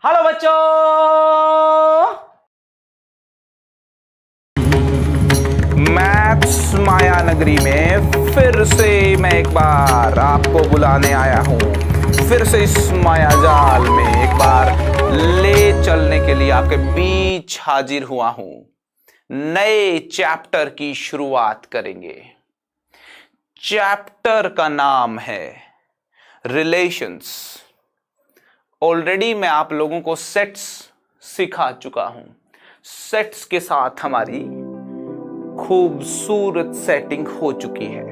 Hello बच्चों। Maths माया नगरी में फिर से मैं एक बार आपको बुलाने आया हूं। फिर से इस माया जाल में एक बार ले चलने के लिए आपके बीच हाजिर हुआ हूं। नए चैप्टर की शुरुआत करेंगे। चैप्टर का नाम है रिलेशंस। ऑलरेडी मैं आप लोगों को सेट्स सिखा चुका हूं। सेट्स के साथ हमारी खूबसूरत सेटिंग हो चुकी है।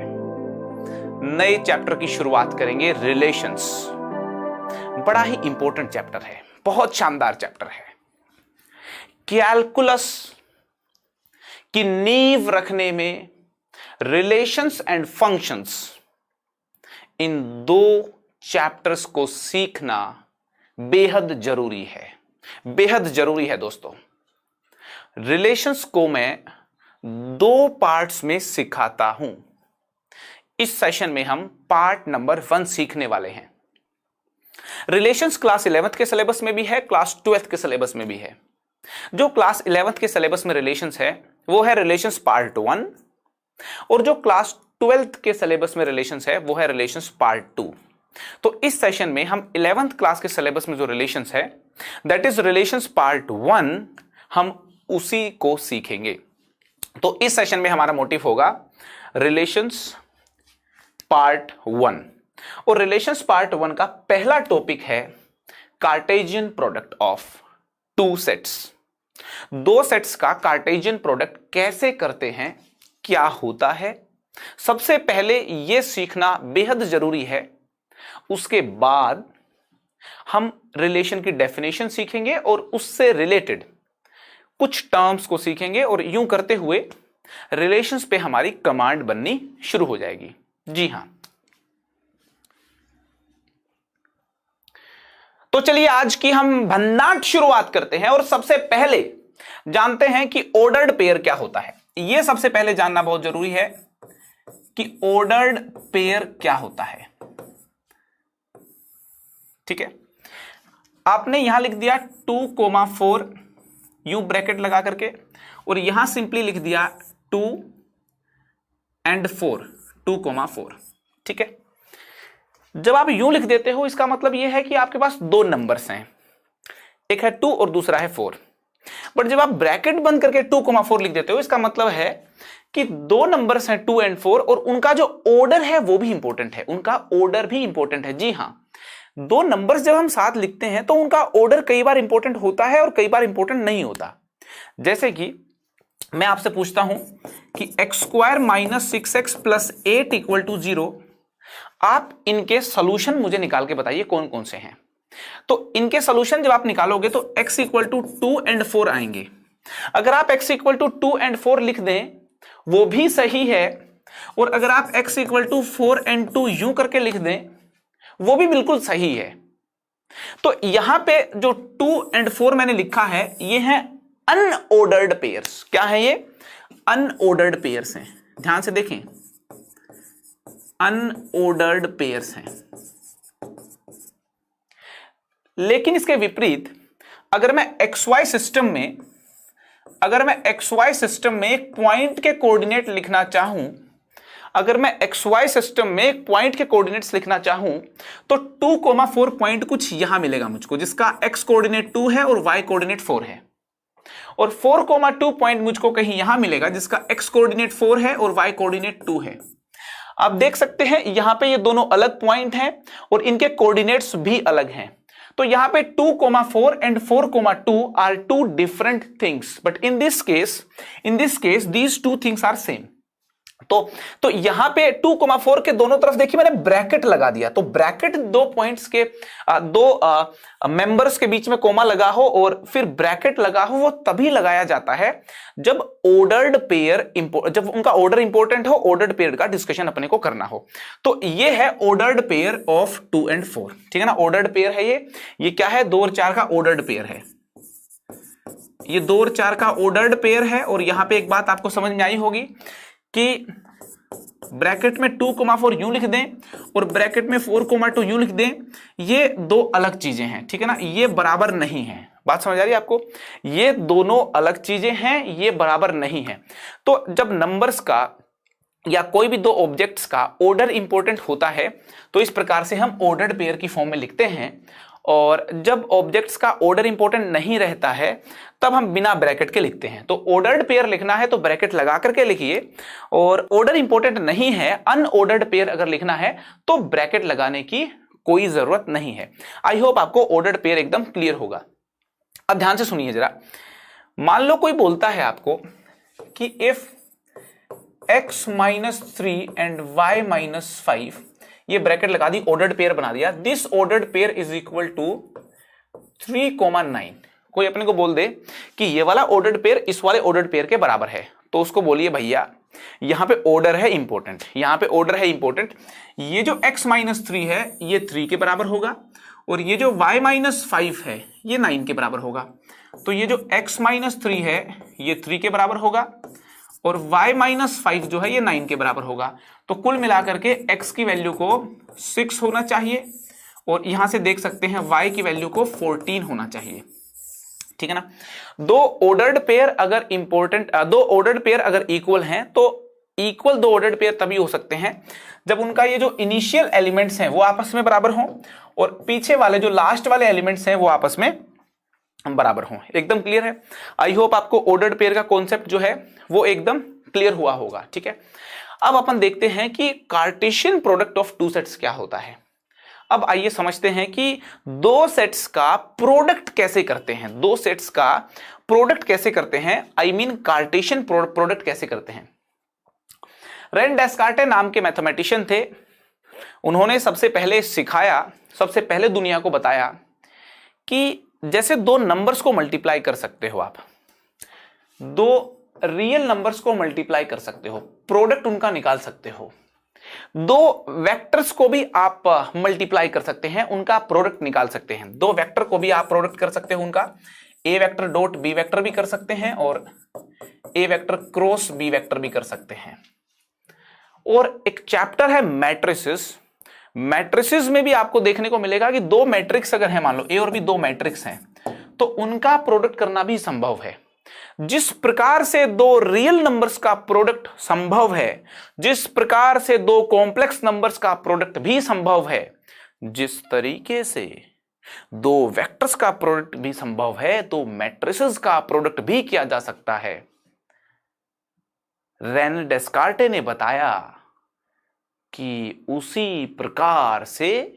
नए चैप्टर की शुरुआत करेंगे रिलेशंस। बड़ा ही इंपॉर्टेंट चैप्टर है, बहुत शानदार चैप्टर है। कैलकुलस की नींव रखने में रिलेशंस एंड फंक्शंस, इन दो चैप्टर्स को सीखना बेहद जरूरी है। बेहद जरूरी है दोस्तों। रिलेशंस को मैं दो पार्ट्स में सिखाता हूं। इस सेशन में हम पार्ट नंबर 1 सीखने वाले हैं। रिलेशंस क्लास 11th के सिलेबस में भी है, क्लास 12th के सिलेबस में भी है। जो क्लास 11th के सिलेबस में रिलेशंस है वो है रिलेशंस पार्ट 1, और जो क्लास 12th के सिलेबस में रिलेशंस है वो है रिलेशंस पार्ट 2। तो इस सेशन में हम 11th क्लास के सिलेबस में जो रिलेशंस है दैट इज रिलेशंस पार्ट 1, हम उसी को सीखेंगे। तो इस सेशन में हमारा मोटिव होगा रिलेशंस पार्ट 1, और रिलेशंस पार्ट 1 का पहला टॉपिक है Cartesian product of two sets. दो सेट्स का कार्टेशियन प्रोडक्ट कैसे करते हैं, क्या होता है, सबसे पहले यह सीखना बेहद जरूरी है। उसके बाद हम रिलेशन की डेफिनेशन सीखेंगे और उससे रिलेटेड कुछ टर्म्स को सीखेंगे, और यूं करते हुए रिलेशंस पे हमारी कमांड बननी शुरू हो जाएगी। जी हां, तो चलिए आज की हम भन्नाट शुरुआत करते हैं। और सबसे पहले जानते हैं कि ऑर्डर्ड पेयर क्या होता है। यह सबसे पहले जानना बहुत जरूरी है कि ऑर्डर्ड पेयर क्या होता है। ठीक है, आपने यहां लिख दिया 2,4 यूं ब्रैकेट लगा करके, और यहां सिंपली लिख दिया 2 and 4, 2,4। ठीक है, जब आप यूं लिख देते हो इसका मतलब यह है कि आपके पास दो नंबर्स हैं, एक है 2 और दूसरा है 4। बट जब आप ब्रैकेट बंद करके 2,4 लिख देते हो इसका मतलब है कि दो नंबर्स हैं 2 and 4, और उनका जो ऑर्डर है वो भी इंपॉर्टेंट है। उनका ऑर्डर भी इंपॉर्टेंट है। जी हां, दो नंबर्स जब हम साथ लिखते हैं तो उनका ऑर्डर कई बार इंपॉर्टेंट होता है और कई बार इंपॉर्टेंट नहीं होता। जैसे कि मैं आपसे पूछता हूं कि x² - 6x + 8 = 0, आप इनके सॉल्यूशन मुझे निकाल के बताइए कौन कौन से हैं। तो इनके सॉल्यूशन जब आप निकालोगे तो x = 2 and 4 आएंगे। अगर आप x = 2 and 4 लिख दें वो भी सही है, और अगर आप x = 4 and 2 यूं करके लिख दें वो भी बिल्कुल सही है। तो यहां पे जो 2 and 4 मैंने लिखा है ये है अनऑर्डर्ड पेयर्स। क्या है ये? अनऑर्डर्ड पेयर्स हैं। ध्यान से देखें, अनऑर्डर्ड पेयर्स हैं। लेकिन इसके विपरीत अगर मैं XY सिस्टम में एक पॉइंट के कोऑर्डिनेट लिखना चाहूं, अगर मैं XY सिस्टम में एक पॉइंट के कोऑर्डिनेट्स लिखना चाहूं तो 2,4 पॉइंट कुछ यहां मिलेगा मुझको, जिसका x कोऑर्डिनेट 2 है और y कोऑर्डिनेट 4 है, और 4,2 पॉइंट मुझको कहीं यहां मिलेगा जिसका x कोऑर्डिनेट 4 है और y कोऑर्डिनेट 2 है। आप देख सकते हैं यहां पे ये दोनों अलग पॉइंट हैं और इनके कोऑर्डिनेट्स भी अलग हैं। तो यहां पे 2,4 and 4,2 are two different things, but in this case these two things are same. तो यहां पे 2,4 के दोनों तरफ देखिए मैंने ब्रैकेट लगा दिया। तो ब्रैकेट दो पॉइंट्स के दो मेंबर्स के बीच में कोमा लगा हो और फिर ब्रैकेट लगा हो, वो तभी लगाया जाता है जब ऑर्डर्ड पेयर जब उनका ऑर्डर इंपॉर्टेंट हो, ऑर्डर्ड पेयर का डिस्कशन अपने को करना हो। तो ये है ऑर्डर्ड पेयर ऑफ 2 and 4। ठीक है ना, ऑर्डर्ड पेयर है ये क्या है? 2 और 4 का ऑर्डर्ड पेयर है। ये 2 और 4 का ऑर्डर्ड पेयर है। और यहां पे एक बात आपको समझ में आई होगी कि ब्रैकेट में 2,4 यूं लिख दें और ब्रैकेट में 4,2 यूं लिख दें, ये दो अलग चीजें हैं, ठीक है ना, ये बराबर नहीं है। बात समझ आ रही है आपको? ये दोनों अलग चीजें हैं, ये बराबर नहीं है। तो जब नंबर्स का या कोई भी दो ऑब्जेक्ट्स का ऑर्डर इंपॉर्टेंट होता है तो इस प्रकार से हम ऑर्डर्ड पेयर की फॉर्म में लिखते हैं, और जब ऑब्जेक्ट्स का ऑर्डर इंपॉर्टेंट नहीं रहता है तब हम बिना ब्रैकेट के लिखते हैं। तो ऑर्डर्ड पेयर लिखना है तो ब्रैकेट लगा करके लिखिए, और ऑर्डर इंपॉर्टेंट नहीं है, अनऑर्डर्ड पेयर अगर लिखना है तो ब्रैकेट लगाने की कोई जरूरत नहीं है। आई होप आपको ऑर्डर्ड पेयर एकदम क्लियर होगा। अब ध्यान से सुनिए जरा, मान लो कोई बोलता है आपको कि इफ x-3 एंड y-5, ये ब्रैकेट लगा दी, ऑर्डर्ड पेयर बना दिया, this ordered pair is equal to 3,9। कोई अपने को बोल दे कि ये वाला ऑर्डर्ड पेयर इस वाले ऑर्डर्ड पेयर के बराबर है, तो उसको बोलिए भैया यहां पे ऑर्डर है इंपॉर्टेंट, यहां पे ऑर्डर है इंपॉर्टेंट, ये जो x-3 है ये 3 के बराबर होगा, और ये जो y-5 है ये 9 के बराबर होगा। तो ये जो x-3 है ये 3 के बराबर होगा, और y-5 जो है ये 9 के बराबर होगा। तो कुल मिलाकर के x की वैल्यू को 6 होना चाहिए, और यहां से देख सकते हैं y की वैल्यू को 14 होना चाहिए, ठीक है ना। दो ऑर्डर्ड पेयर अगर इंपॉर्टेंट, दो ऑर्डर्ड पेयर अगर इक्वल हैं तो इक्वल दो ऑर्डर्ड पेयर तभी हो सकते हैं जब उनका ये जो इनिशियल एलिमेंट्स हैं वो आपस में बराबर हों, और पीछे वाले जो लास्ट वाले एलिमेंट्स हैं वो आपस में बराबर हों। एकदम क्लियर है? आई होप आपको ऑर्डर्ड पेयर का कॉन्सेप्ट जो है वो एकदम क्लियर हुआ होगा, ठीक है। अब अपन देखते हैं कि Cartesian product of two sets क्या होता है। अब आइए समझते हैं कि दो सेट्स का प्रोडक्ट कैसे करते हैं, दो सेट्स का प्रोडक्ट कैसे करते हैं, आई मीन कार्टेशियन प्रोडक्ट कैसे करते हैं। रेन डेस्कार्टे नाम के मैथमेटिशियन थे, उन्होंने सबसे पहले सिखाया, सबसे पहले दुनिया को बताया कि जैसे दो नंबर्स को मल्टीप्लाई कर सकते हो आप, दो रियल नंबर्स को मल्टीप्लाई कर सकते हो, प्रोडक्ट उनका निकाल सकते हो, दो वेक्टर्स को भी आप मल्टीप्लाई कर सकते हैं, उनका प्रोडक्ट निकाल सकते हैं। दो वेक्टर को भी आप प्रोडक्ट कर सकते हो, उनका ए वेक्टर डॉट बी वेक्टर भी कर सकते हैं, और ए वेक्टर क्रॉस बी वेक्टर भी कर सकते हैं। और एक चैप्टर है मैट्रिसेस, मैट्रिसेस में भी आपको देखने को मिलेगा कि दो मैट्रिक्स अगर है, मान लो ए और बी दो मैट्रिक्स हैं, तो उनका प्रोडक्ट करना भी संभव है। जिस प्रकार से दो रियल नंबर्स का प्रोडक्ट संभव है, जिस प्रकार से दो कॉम्प्लेक्स नंबर्स का प्रोडक्ट भी संभव है, जिस तरीके से दो वेक्टर्स का प्रोडक्ट भी संभव है, तो मैट्रिसेस का प्रोडक्ट भी किया जा सकता है। रेने डेस्कार्टे ने बताया कि उसी प्रकार से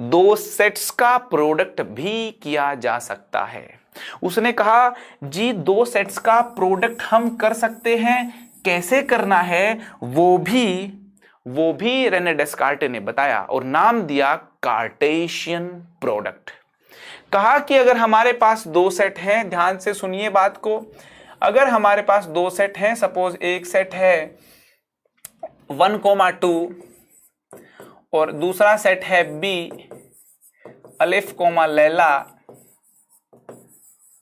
दो सेट्स का प्रोडक्ट भी किया जा सकता है। उसने कहा जी दो सेट्स का प्रोडक्ट हम कर सकते हैं, कैसे करना है वो भी रेने डेस्कार्टे ने बताया, और नाम दिया कार्टेशियन प्रोडक्ट। कहा कि अगर हमारे पास दो सेट हैं, ध्यान से सुनिए बात को, अगर हमारे पास दो सेट हैं, सपोज एक सेट है 1,2 और दूसरा सेट है बी अलिफ कोमा लैला,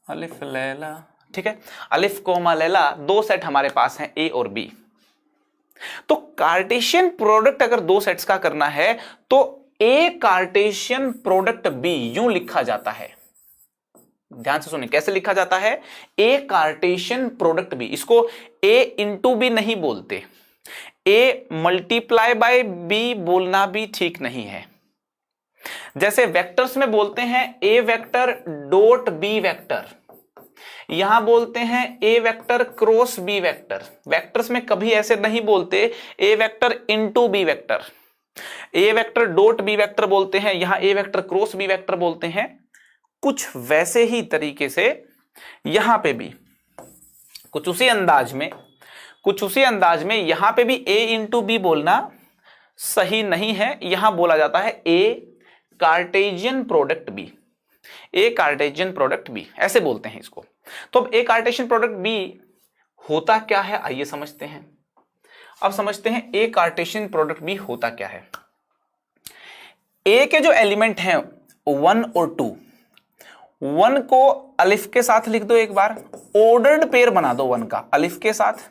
अलिफ लैला, ठीक है, अलिफ कोमा लैला, दो सेट हमारे पास हैं ए और बी। तो कार्टेशियन प्रोडक्ट अगर दो सेट्स का करना है तो ए कार्टेशियन प्रोडक्ट बी यूं लिखा जाता है। ध्यान से सुनिए कैसे लिखा जाता है, ए कार्टेशियन प्रोडक्ट बी, इसको ए इंटू बी नहीं बोलते, ए मल्टीप्लाई बाय बी बोलना भी ठीक नहीं है। जैसे वेक्टर्स में बोलते हैं A vector dot B vector, यहां बोलते हैं A vector cross B vector. Vectors में कभी ऐसे नहीं बोलते A vector into B vector, A vector dot B vector बोलते हैं, यहां A vector cross B vector बोलते हैं। कुछ वैसे ही तरीके से यहां पे भी कुछ उसी अंदाज में यहां पे भी ए इंटू बी बोलना सही नहीं है, यहां बोला जाता है ए कार्टेशियन प्रोडक्ट बी, ए कार्टेशियन प्रोडक्ट बी, ऐसे बोलते हैं इसको। तो अब ए कार्टेशियन प्रोडक्ट बी होता क्या है, आइए समझते हैं। अब समझते हैं ए कार्टेशियन प्रोडक्ट बी होता क्या है। ए के जो एलिमेंट हैं 1 और 2, 1 को अलिफ के साथ लिख दो, एक बार ऑर्डर्ड पेयर बना दो 1 का अलिफ के साथ,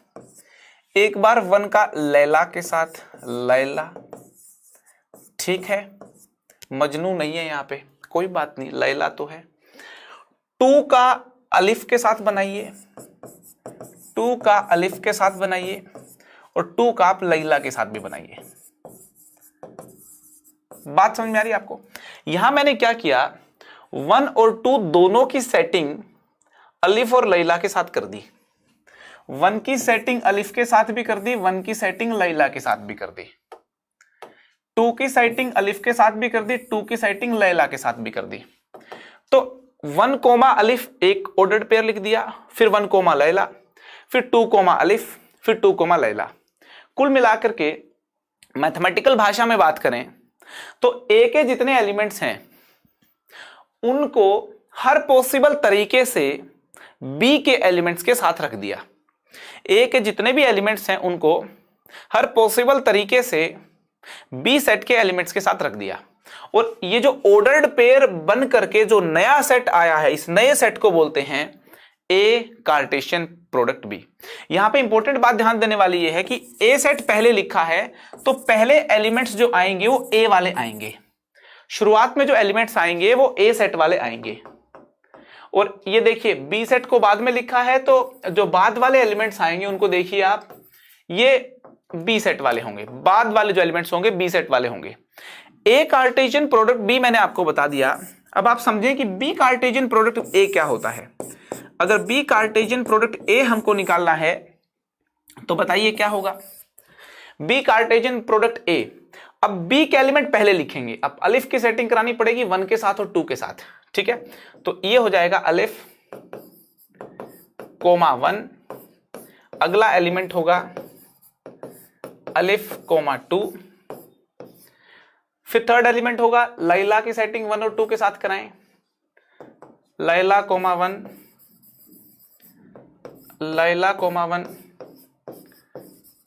एक बार 1 का लैला के साथ लैला, ठीक है, मजनू नहीं है यहां पे, कोई बात नहीं, लैला तो है। 2 का अलिफ के साथ बनाइए, 2 का अलिफ के साथ बनाइए, और 2 का आप लैला के साथ भी बनाइए। बात समझ में आ रही है आपको? यहां मैंने क्या किया, 1 और 2 दोनों की सेटिंग अलिफ और लैला के साथ कर दी, 1 की सेटिंग अलिफ के साथ भी कर दी, 1 की सेटिंग लैला के साथ भी कर दी, 2 की सेटिंग अलिफ के साथ भी कर दी, 2 की सेटिंग लैला के साथ भी कर दी। तो 1 कोमा अलिफ एक ऑर्डर्ड पेयर लिख दिया, फिर 1 कोमा लैला, फिर 2 कोमा अलिफ, फिर 2 कोमा लैला। कुल मिलाकर के मैथमेटिकल भाषा में बात करें तो ए के जितने एलिमेंट्स हैं उनको हर पॉसिबल तरीके से बी के एलिमेंट्स के साथ रख दिया। ए के जितने भी एलिमेंट्स हैं उनको हर पॉसिबल तरीके से बी सेट के एलिमेंट्स के साथ रख दिया, और ये जो ऑर्डर्ड पेयर बन करके जो नया सेट आया है, इस नए सेट को बोलते हैं ए कार्टेशियन प्रोडक्ट बी। यहां पे इंपॉर्टेंट बात ध्यान देने वाली ये है कि ए सेट पहले लिखा है तो पहले एलिमेंट्स जो आएंगे वो ए वाले आएंगे, शुरुआत में जो एलिमेंट्स आएंगे वो ए सेट वाले आएंगे। और ये देखिए बी सेट को बाद में लिखा है तो जो बाद वाले एलिमेंट्स आएंगे उनको देखिए आप, ये बी सेट वाले होंगे, बाद वाले जो एलिमेंट्स होंगे बी सेट वाले होंगे। ए कार्टेशियन प्रोडक्ट बी मैंने आपको बता दिया। अब आप समझें कि बी कार्टेशियन प्रोडक्ट ए क्या होता है। अगर बी कार्टेशियन प्रोडक्ट ए हमको निकालना है तो बताइए क्या होगा। बी कार्टेशियन प्रोडक्ट ए, अब बी के एलिमेंट पहले लिखेंगे, अब अलिफ की सेटिंग करानी पड़ेगी 1 के साथ और 2 के साथ, ठीक है। तो ये हो जाएगा अलिफ कोमा 1, अगला एलिमेंट होगा अलिफ कोमा 2, फिर थर्ड एलिमेंट होगा लैला की सेटिंग 1 और 2 के साथ कराएं, लैला कोमा 1, लैला कोमा 1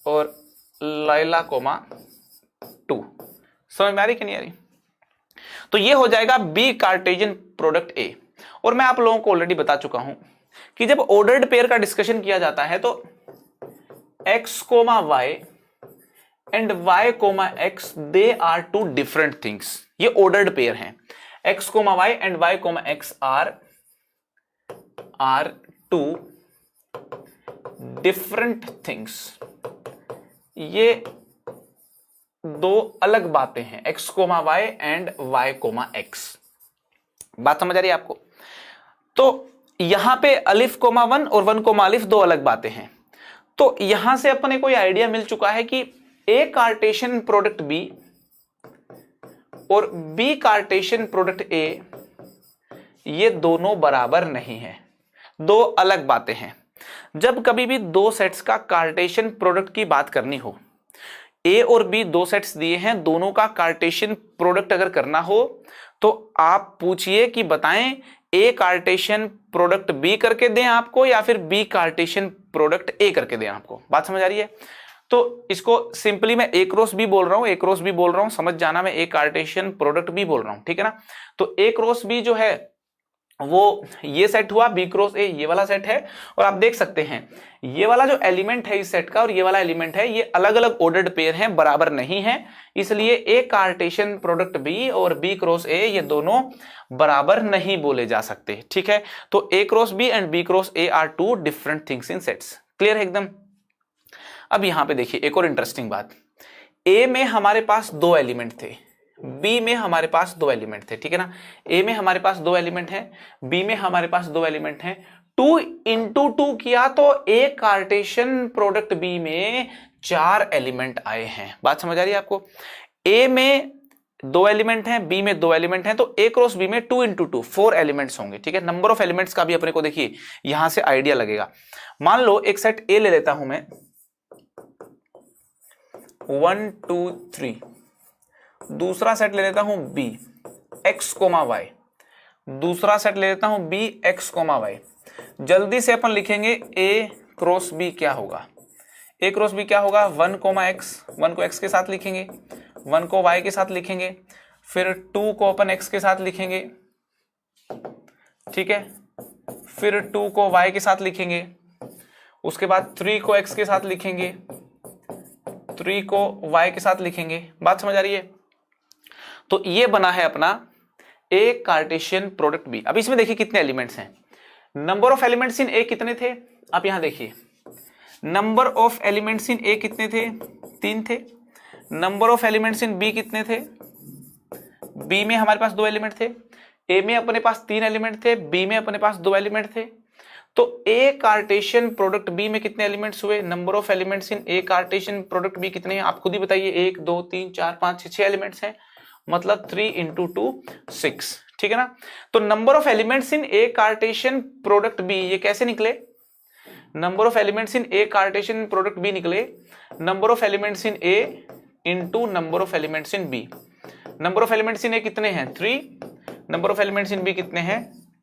और लैला कोमा 2। समझ में आ रही कि नहीं आ रही? तो ये हो जाएगा बी कार्टेशियन प्रोडक्ट ए। और मैं आप लोगों को ऑलरेडी बता चुका हूं कि जब ऑर्डर्ड पेयर का डिस्कशन किया जाता है तो x comma y and y comma x they are two different things. ये ऑर्डर्ड पेयर हैं, x comma y and y comma x are two different things. ये दो अलग बातें हैं, x comma y and y comma x। बात समझ आ रही है आपको? तो यहां पे अलिफ कोमा 1 और 1 कोमा अलिफ दो अलग बातें हैं। तो यहां से अपने को आइडिया मिल चुका है कि ए कार्टेशियन प्रोडक्ट बी और बी कार्टेशियन प्रोडक्ट ए ये दोनों बराबर नहीं है, दो अलग बातें हैं। जब कभी भी दो सेट्स का कार्टेशियन प्रोडक्ट की बात करनी हो, ए और बी दो सेट्स दिए हैं, दोनों का कार्टेशियन प्रोडक्ट अगर करना हो तो आप पूछिए कि बताएं ए कार्टेशियन प्रोडक्ट बी करके दें आपको या फिर बी कार्टेशियन प्रोडक्ट ए करके दें आपको। बात समझ आ रही है? तो इसको सिंपली मैं ए क्रॉस बी बोल रहा हूं, ए क्रॉस बी बोल रहा हूं, समझ जाना, मैं ए कार्टेशियन प्रोडक्ट बी बोल रहा हूं, ठीक है ना। तो ए क्रॉस बी जो है वो ये सेट हुआ, बी क्रॉस ए ये वाला सेट है। और आप देख सकते हैं ये वाला जो एलिमेंट है इस सेट का और ये वाला एलिमेंट है, ये अलग अलग ऑर्डर्ड पेयर हैं, बराबर नहीं है। इसलिए ए कार्टेशियन प्रोडक्ट बी और बी क्रॉस ए ये दोनों बराबर नहीं बोले जा सकते, ठीक है। तो A cross B and B cross A are two different things in sets. Clear है एकदम? अब यहां पे देखिए एक और इंटरेस्टिंग बात, ए में हमारे पास दो एलिमेंट थे, बी में हमारे पास दो एलिमेंट थे, ठीक है ना। ए में हमारे पास दो एलिमेंट हैं, बी में हमारे पास दो एलिमेंट हैं। 2 इंटू 2 किया तो ए कार्टेशियन प्रोडक्ट बी में 4 एलिमेंट आए हैं। बात समझ आ रही है आपको? ए में दो एलिमेंट हैं, बी में दो एलिमेंट हैं, तो ए क्रॉस बी में 2 इंटू 2 4 एलिमेंट्स होंगे, ठीक है। नंबर ऑफ एलिमेंट्स का भी अपने को देखिए यहां से आइडिया लगेगा। मान लो एक सेट ए ले लेता हूं मैं 1 2 3, दूसरा सेट ले लेता हूं बी एक्स कोमा वाई, दूसरा सेट ले लेता हूं बी एक्स कोमा वाई। जल्दी से अपन लिखेंगे ए क्रॉस बी क्या होगा। ए क्रॉस बी क्या होगा? 1 कोमा एक्स, 1 को एक्स के साथ लिखेंगे, 1 को वाई के साथ लिखेंगे, फिर 2 को अपन एक्स के साथ लिखेंगे, ठीक है, फिर 2 को वाई के साथ लिखेंगे, उसके बाद 3 को एक्स के साथ लिखेंगे, 3 को y के साथ लिखेंगे। बात समझ आ रही है? तो ये बना है अपना ए कार्टेशियन प्रोडक्ट बी। अब इसमें देखिए कितने एलिमेंट्स हैं। Number of elements in A कितने थे? आप यहां देखिए, number of elements in A कितने थे? 3 थे। Number of elements in B कितने थे? बी में हमारे पास 2 एलिमेंट थे। ए में अपने पास 3 एलिमेंट थे, बी में अपने पास 2 एलिमेंट थे। तो ए कार्टेशियन प्रोडक्ट बी में कितने एलिमेंट्स हुए? Number of elements in A Cartesian product B कितने हैं? आप खुद ही बताइए। 1 2 3 4 5 6 एलिमेंट्स हैं, मतलब 3 × 2 6। ठीक है ना? तो number of elements in A Cartesian product B ये कैसे निकले? Number of elements in A Cartesian product B निकले number of elements in A into number of elements in B. Number of elements in A कितने हैं? 3। Number of elements in B कितने हैं?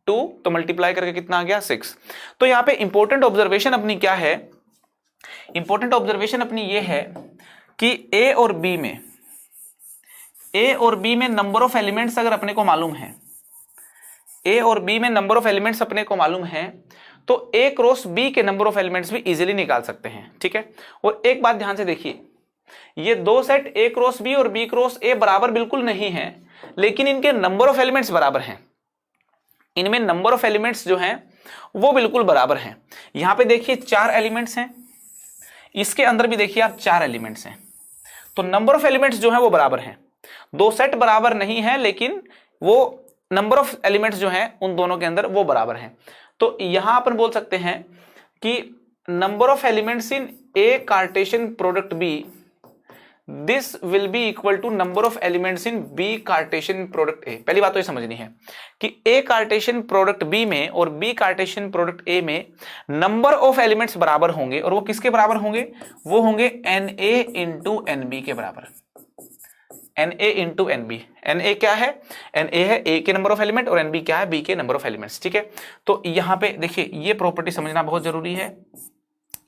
2। तो multiply करके कितना आ गया? 6। तो यहां पे इंपॉर्टेंट ऑब्जर्वेशन अपनी क्या है? इंपॉर्टेंट ऑब्जर्वेशन अपनी ये है कि ए और बी में नंबर ऑफ एलिमेंट्स अगर अपने को मालूम है, ए और बी में नंबर ऑफ एलिमेंट्स अपने को मालूम है, तो ए क्रॉस बी के नंबर ऑफ एलिमेंट्स भी इजीली निकाल सकते हैं। ठीक है? और एक बात ध्यान से देखिए, ये 2 सेट ए क्रॉस बी और बी क्रॉस ए बराबर बिल्कुल नहीं है, लेकिन इनके नंबर ऑफ एलिमेंट्स बराबर हैं। इनमें नंबर ऑफ एलिमेंट्स जो हैं वो बिल्कुल बराबर हैं। यहां पे देखिए 4 एलिमेंट्स हैं, इसके अंदर भी देखिए आप 4 एलिमेंट्स हैं। तो नंबर ऑफ एलिमेंट्स जो है वो बराबर हैं। 2 सेट बराबर नहीं है, लेकिन वो नंबर ऑफ एलिमेंट्स जो हैं उन दोनों के अंदर वो बराबर हैं। तो यहां अपन बोल सकते हैं कि number of elements in A Cartesian product B, this will be equal to number of elements in B Cartesian product A. पहली बात तो ये समझनी है कि ए कार्टेशियन प्रोडक्ट बी में और बी कार्टेशियन प्रोडक्ट ए में नंबर ऑफ एलिमेंट्स बराबर होंगे, और वो किसके बराबर होंगे? वो होंगे n A into n B के बराबर। N A into n B. N A क्या है? एन ए है ए के नंबर ऑफ एलिमेंट, और एन बी क्या है? बी के नंबर ऑफ एलिमेंट्स। ठीक है? तो यहां पे देखिए ये प्रॉपर्टी समझना बहुत जरूरी है।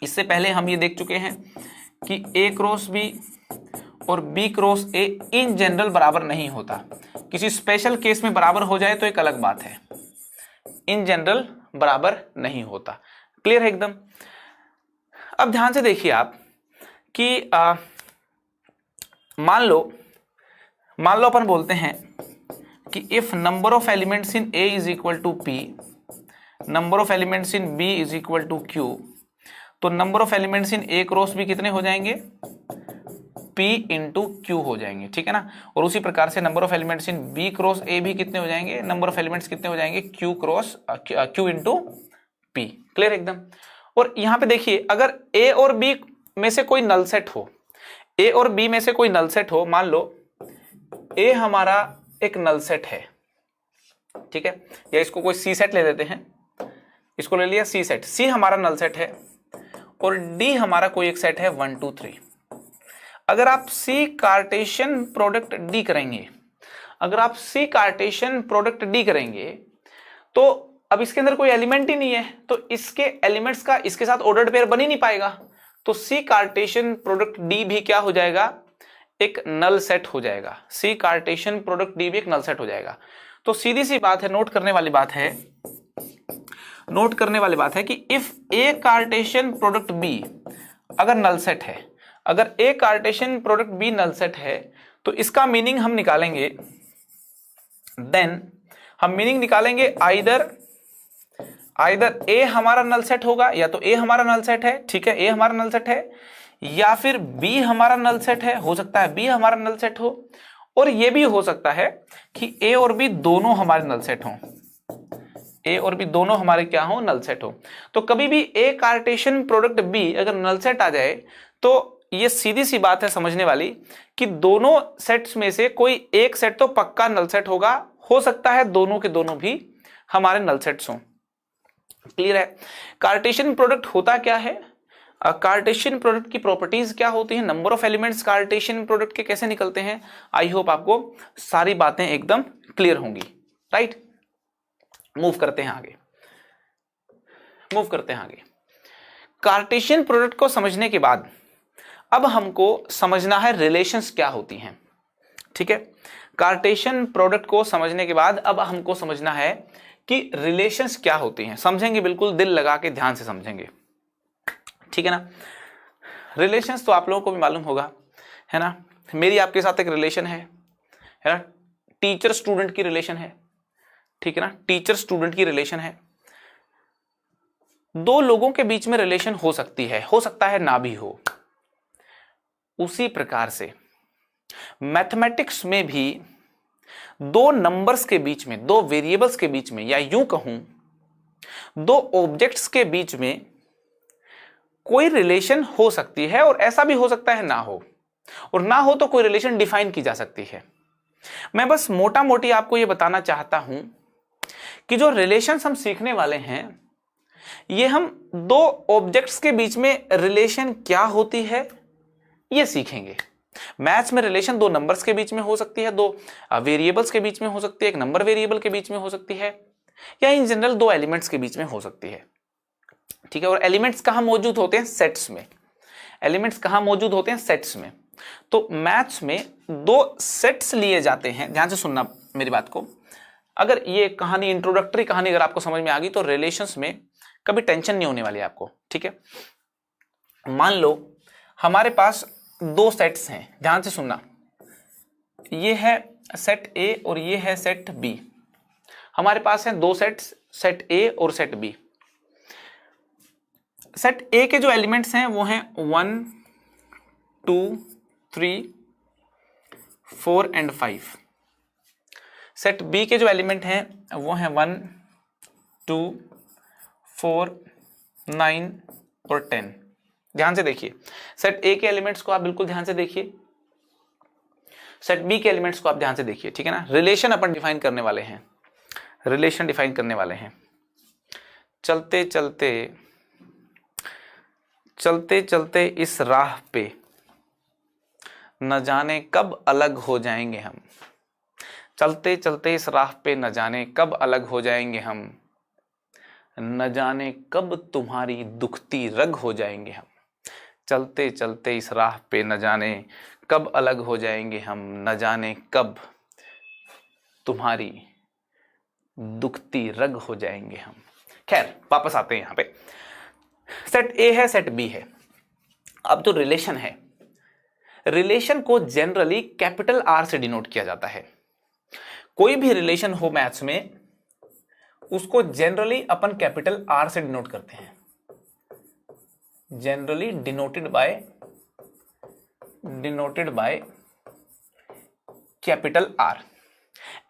इससे पहले हम ये देख चुके हैं कि ए क्रॉस बी और B cross A in general बराबर नहीं होता। किसी स्पेशल केस में बराबर हो जाए तो एक अलग बात है, इन जनरल बराबर नहीं होता। क्लियर है एकदम? अब ध्यान से देखिए आप कि मान लो अपन बोलते हैं कि if number of elements in A is equal to P, number of elements in B is equal to Q, तो number of elements in A cross B कितने हो जाएंगे? P इंटू क्यू हो जाएंगे। ठीक है ना? और उसी प्रकार से number of elements in B cross A भी कितने हो जाएंगे? नंबर ऑफ एलिमेंट्स कितने हो जाएंगे? Q into P. क्लियर एकदम? और यहां पे देखिए, अगर ए और बी में से कोई नल सेट हो, ए और बी में से कोई नल सेट हो, मान लो ए हमारा एक नल सेट है। ठीक है? या इसको कोई सी सेट ले लेते हैं, इसको ले लिया सी सेट। सी हमारा नल सेट है और डी हमारा कोई एक सेट है 1 2 3। अगर आप सी कार्टेशियन प्रोडक्ट डी करेंगे, अगर आप सी कार्टेशियन प्रोडक्ट डी करेंगे, तो अब इसके अंदर कोई एलिमेंट ही नहीं है, तो इसके एलिमेंट्स का इसके साथ ऑर्डर्ड पेयर बन ही नहीं पाएगा। तो सी कार्टेशियन प्रोडक्ट डी भी क्या हो जाएगा? एक नल सेट हो जाएगा। सी कार्टेशियन प्रोडक्ट डी भी एक नल सेट हो जाएगा। तो सीधी सी बात है, नोट करने वाली बात है, नोट करने वाली बात है कि if A Cartesian product B अगर नल सेट है, अगर A Cartesian product B null set है, तो इसका मीनिंग हम निकालेंगे, देन हम मीनिंग निकालेंगे आइदर ए हमारा नल सेट होगा, या तो ए हमारा नल सेट है। ठीक है? ए हमारा नल सेट है, या फिर बी हमारा नल सेट है। हो सकता है बी हमारा नल सेट हो, और यह भी हो सकता है कि ए और बी दोनों हमारे नल सेट हों। ए और बी दोनों हमारे क्या हो? नल सेट हो। तो कभी भी ए कार्टेशियन प्रोडक्ट बी अगर नल सेट आ जाए, तो ये सीधी सी बात है समझने वाली कि दोनों सेट्स में से कोई एक सेट तो पक्का नल सेट होगा। हो सकता है दोनों के दोनों भी हमारे नल सेट्स हों। क्लियर है? कार्टेशियन प्रोडक्ट होता क्या है? कार्टेशियन प्रोडक्ट की प्रॉपर्टीज क्या होती है? Number of elements Cartesian product के कैसे निकलते हैं? आई होप आपको सारी बातें एकदम क्लियर होंगी। राइट? मूव करते हैं आगे, मूव करते हैं आगे। कार्टेशियन प्रोडक्ट को समझने के बाद अब हमको समझना है रिलेशंस क्या होती हैं। ठीक है? कार्टेशियन प्रोडक्ट को समझने के बाद अब हमको समझना है कि रिलेशंस क्या होती हैं। समझेंगे, बिल्कुल दिल लगा के ध्यान से समझेंगे। ठीक है ना? रिलेशंस तो आप लोगों को भी मालूम होगा है ना, मेरी आपके साथ एक रिलेशन है ना, टीचर स्टूडेंट की रिलेशन है, ठीक है ना, टीचर स्टूडेंट की रिलेशन है। दो लोगों के बीच में रिलेशन हो सकती है, हो सकता है ना भी हो। उसी प्रकार से मैथमेटिक्स में भी दो नंबर्स के बीच में, दो वेरिएबल्स के बीच में, या यूं कहूं दो ऑब्जेक्ट्स के बीच में कोई रिलेशन हो सकती है, और ऐसा भी हो सकता है ना हो, और ना हो तो कोई रिलेशन डिफाइन की जा सकती है। मैं बस मोटा मोटी आपको यह बताना चाहता हूं कि जो रिलेशंस हम सीखने वाले हैं, ये हम दो ऑब्जेक्ट्स के बीच में रिलेशन क्या होती है ये सीखेंगे। मैथ्स में रिलेशन दो नंबर्स के बीच में हो सकती है, दो वेरिएबल्स के बीच में हो सकती है, एक नंबर वेरिएबल के बीच में हो सकती है, या इन जनरल दो एलिमेंट्स के बीच में हो सकती है, ठीक है। और एलिमेंट्स कहां मौजूद होते हैं? सेट्स में। एलिमेंट्स कहां मौजूद होते हैं? सेट्स में। तो मैथ्स में दो सेट्स लिए जाते हैं, ध्यान से सुनना मेरी बात को। अगर ये कहानी, इंट्रोडक्टरी कहानी अगर आपको समझ में आ गई तो रिलेशंस में कभी टेंशन नहीं होने वाली आपको, ठीक है। मान लो हमारे पास दो सेट्स हैं, ध्यान से सुनना, ये है सेट ए और ये है सेट बी। हमारे पास हैं दो सेट्स, सेट ए और सेट बी। सेट ए के जो एलिमेंट्स हैं वो हैं 1 2 3 4 एंड 5। सेट बी के जो एलिमेंट हैं वो हैं 1 2 4 9 और 10। ध्यान से देखिए, सेट ए के एलिमेंट्स को आप बिल्कुल ध्यान से देखिए, सेट बी के एलिमेंट्स को आप ध्यान से देखिए, ठीक है ना। रिलेशन अपन डिफाइन करने वाले हैं, रिलेशन डिफाइन करने वाले हैं। चलते चलते चलते चलते इस राह पे न जाने कब अलग हो जाएंगे हम। चलते चलते इस राह पे न जाने कब अलग हो जाएंगे हम, न जाने कब तुम्हारी दुखती रग हो जाएंगे हम। चलते चलते इस राह पे न जाने कब अलग हो जाएंगे हम, न जाने कब तुम्हारी दुखती रग हो जाएंगे हम। खैर वापस आते हैं यहां पे। सेट ए है, सेट बी है। अब जो रिलेशन है, रिलेशन को जनरली कैपिटल आर से डिनोट किया जाता है। कोई भी रिलेशन हो मैथ्स में, उसको जनरली अपन कैपिटल आर से डिनोट करते हैं, generally denoted by capital R.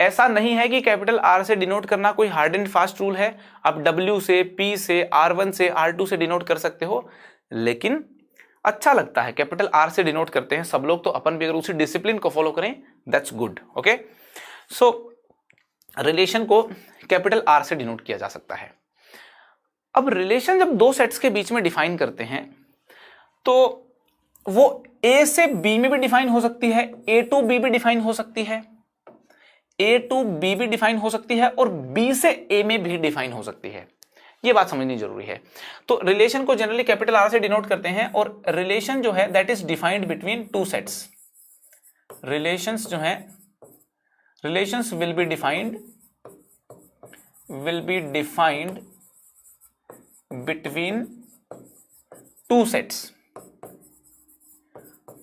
ऐसा नहीं है कि कैपिटल आर से डिनोट करना कोई हार्ड एंड फास्ट रूल है। आप डब्ल्यू से, पी से, R1 से, R2 से डिनोट कर सकते हो, लेकिन अच्छा लगता है कैपिटल आर से डिनोट करते हैं सब लोग, तो अपन भी अगर उसी डिसिप्लिन को फॉलो करें that's good. Okay, so relation को कैपिटल आर से डिनोट किया जा सकता है। अब रिलेशन जब दो सेट्स के बीच में डिफाइन करते हैं तो वो ए से बी में भी डिफाइन हो सकती है, ए टू बी भी डिफाइन हो सकती है, ए टू बी भी डिफाइन हो सकती है, और बी से ए में भी डिफाइन हो सकती है। ये बात समझनी जरूरी है। तो रिलेशन को जनरली कैपिटल आर से डिनोट करते हैं, और रिलेशन जो है that is defined between two sets. Relations जो है, relations will be defined between two sets.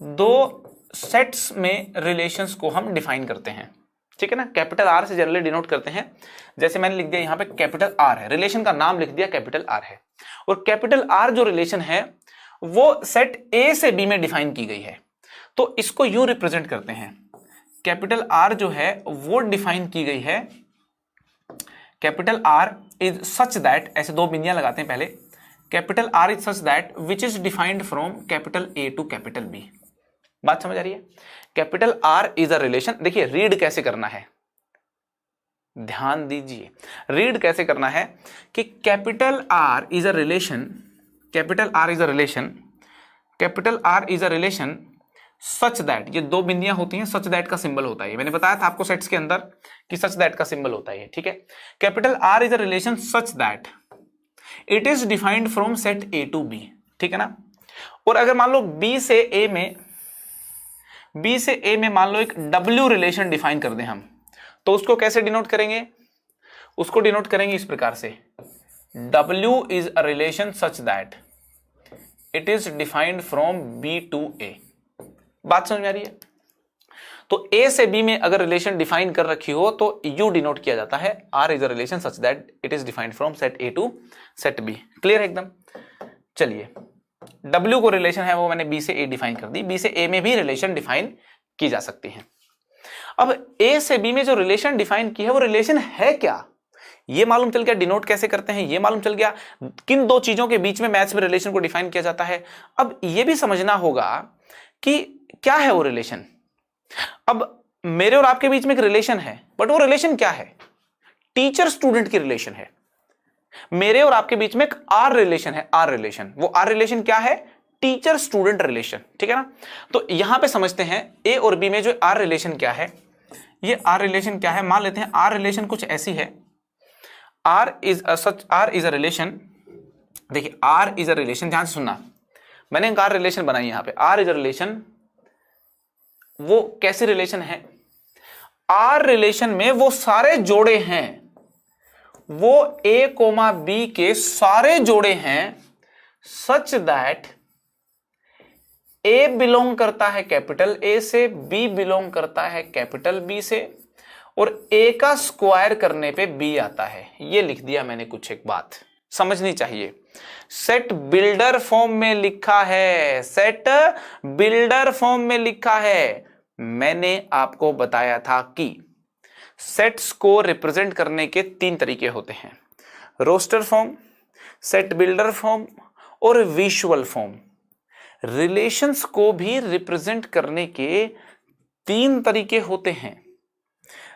दो सेट्स में रिलेशंस को हम डिफाइन करते हैं, ठीक है ना। कैपिटल आर से जनरली डिनोट करते हैं, जैसे मैंने लिख दिया यहां पे कैपिटल आर है, रिलेशन का नाम लिख दिया कैपिटल आर है, और कैपिटल आर जो रिलेशन है वो सेट ए से बी में डिफाइन की गई है। तो इसको यूं रिप्रेजेंट करते हैं, कैपिटल आर जो है वो डिफाइन की गई है, capital R is such that, ऐसे दो बिंदियां लगाते हैं पहले, capital R is such that which is defined from capital A to capital B. बात समझ आ रही है? Capital R is a relation. देखिए रीड कैसे करना है, ध्यान दीजिए, रीड कैसे करना है कि capital R is a relation, capital R is a relation, capital R is a relation such that, ये दो बिंदियां होती हैं, सच दैट का सिंबल होता है, मैंने बताया था आपको सेट्स के अंदर कि सच दैट का सिंबल होता है, ठीक है। Capital R is a relation such that it is defined from set A to B, ठीक है ना। और अगर मान लो बी से ए में मान लो एक डब्ल्यू रिलेशन डिफाइन कर दें हम, तो उसको कैसे डिनोट करेंगे? उसको डिनोट करेंगे इस प्रकार से, W is a relation such that it is defined from B to A. बात समझ में आ रही है? तो ए से बी में अगर रिलेशन डिफाइन कर रखी हो तो यू डिनोट किया जाता है R is a relation such that it is defined from set A to set B. Clear है एकदम? चलिए, डब्ल्यू को रिलेशन है वो मैंने बी से ए डिफाइन कर दी, बी से ए में भी रिलेशन डिफाइन की जा सकती है। अब ए से बी में जो रिलेशन डिफाइन की है वो रिलेशन है क्या, ये मालूम चल गया। डिनोट कैसे करते हैं ये मालूम चल गया। किन दो चीजों के बीच में मैथ्स में रिलेशन को डिफाइन किया जाता है। अब ये भी समझना होगा कि क्या है वो रिलेशन। अब मेरे और आपके बीच में एक रिलेशन है, बट वो रिलेशन क्या है? टीचर स्टूडेंट की रिलेशन है। मेरे और आपके बीच में एक आर रिलेशन है, आर रिलेशन। वो आर रिलेशन क्या है? Teacher student relation. ठीक है ना? तो यहां पे समझते हैं ए और बी में जो आर रिलेशन क्या है। ये आर रिलेशन क्या है, मान लेते हैं आर रिलेशन कुछ ऐसी है। R is a relation. देखिए, आर इज अ रिलेशन, ध्यान से सुनना, मैंने एक आर रिलेशन बनाई यहां पे। आर इज अ रिलेशन, वो कैसी रिलेशन है? आर रिलेशन में वो सारे जोड़े हैं, वो ए कोमा बी के सारे जोड़े हैं सच दैट ए बिलोंग करता है कैपिटल ए से, बी बिलोंग करता है कैपिटल बी से, और ए का स्क्वायर करने पे बी आता है। ये लिख दिया मैंने। कुछ एक बात समझनी चाहिए। सेट बिल्डर फॉर्म में लिखा है, सेट बिल्डर फॉर्म में लिखा है। मैंने आपको बताया था कि सेट्स को रिप्रेजेंट करने के 3 तरीके होते हैं, roster form, set builder form और विजुअल फॉर्म। रिलेशंस को भी रिप्रेजेंट करने के 3 तरीके होते हैं,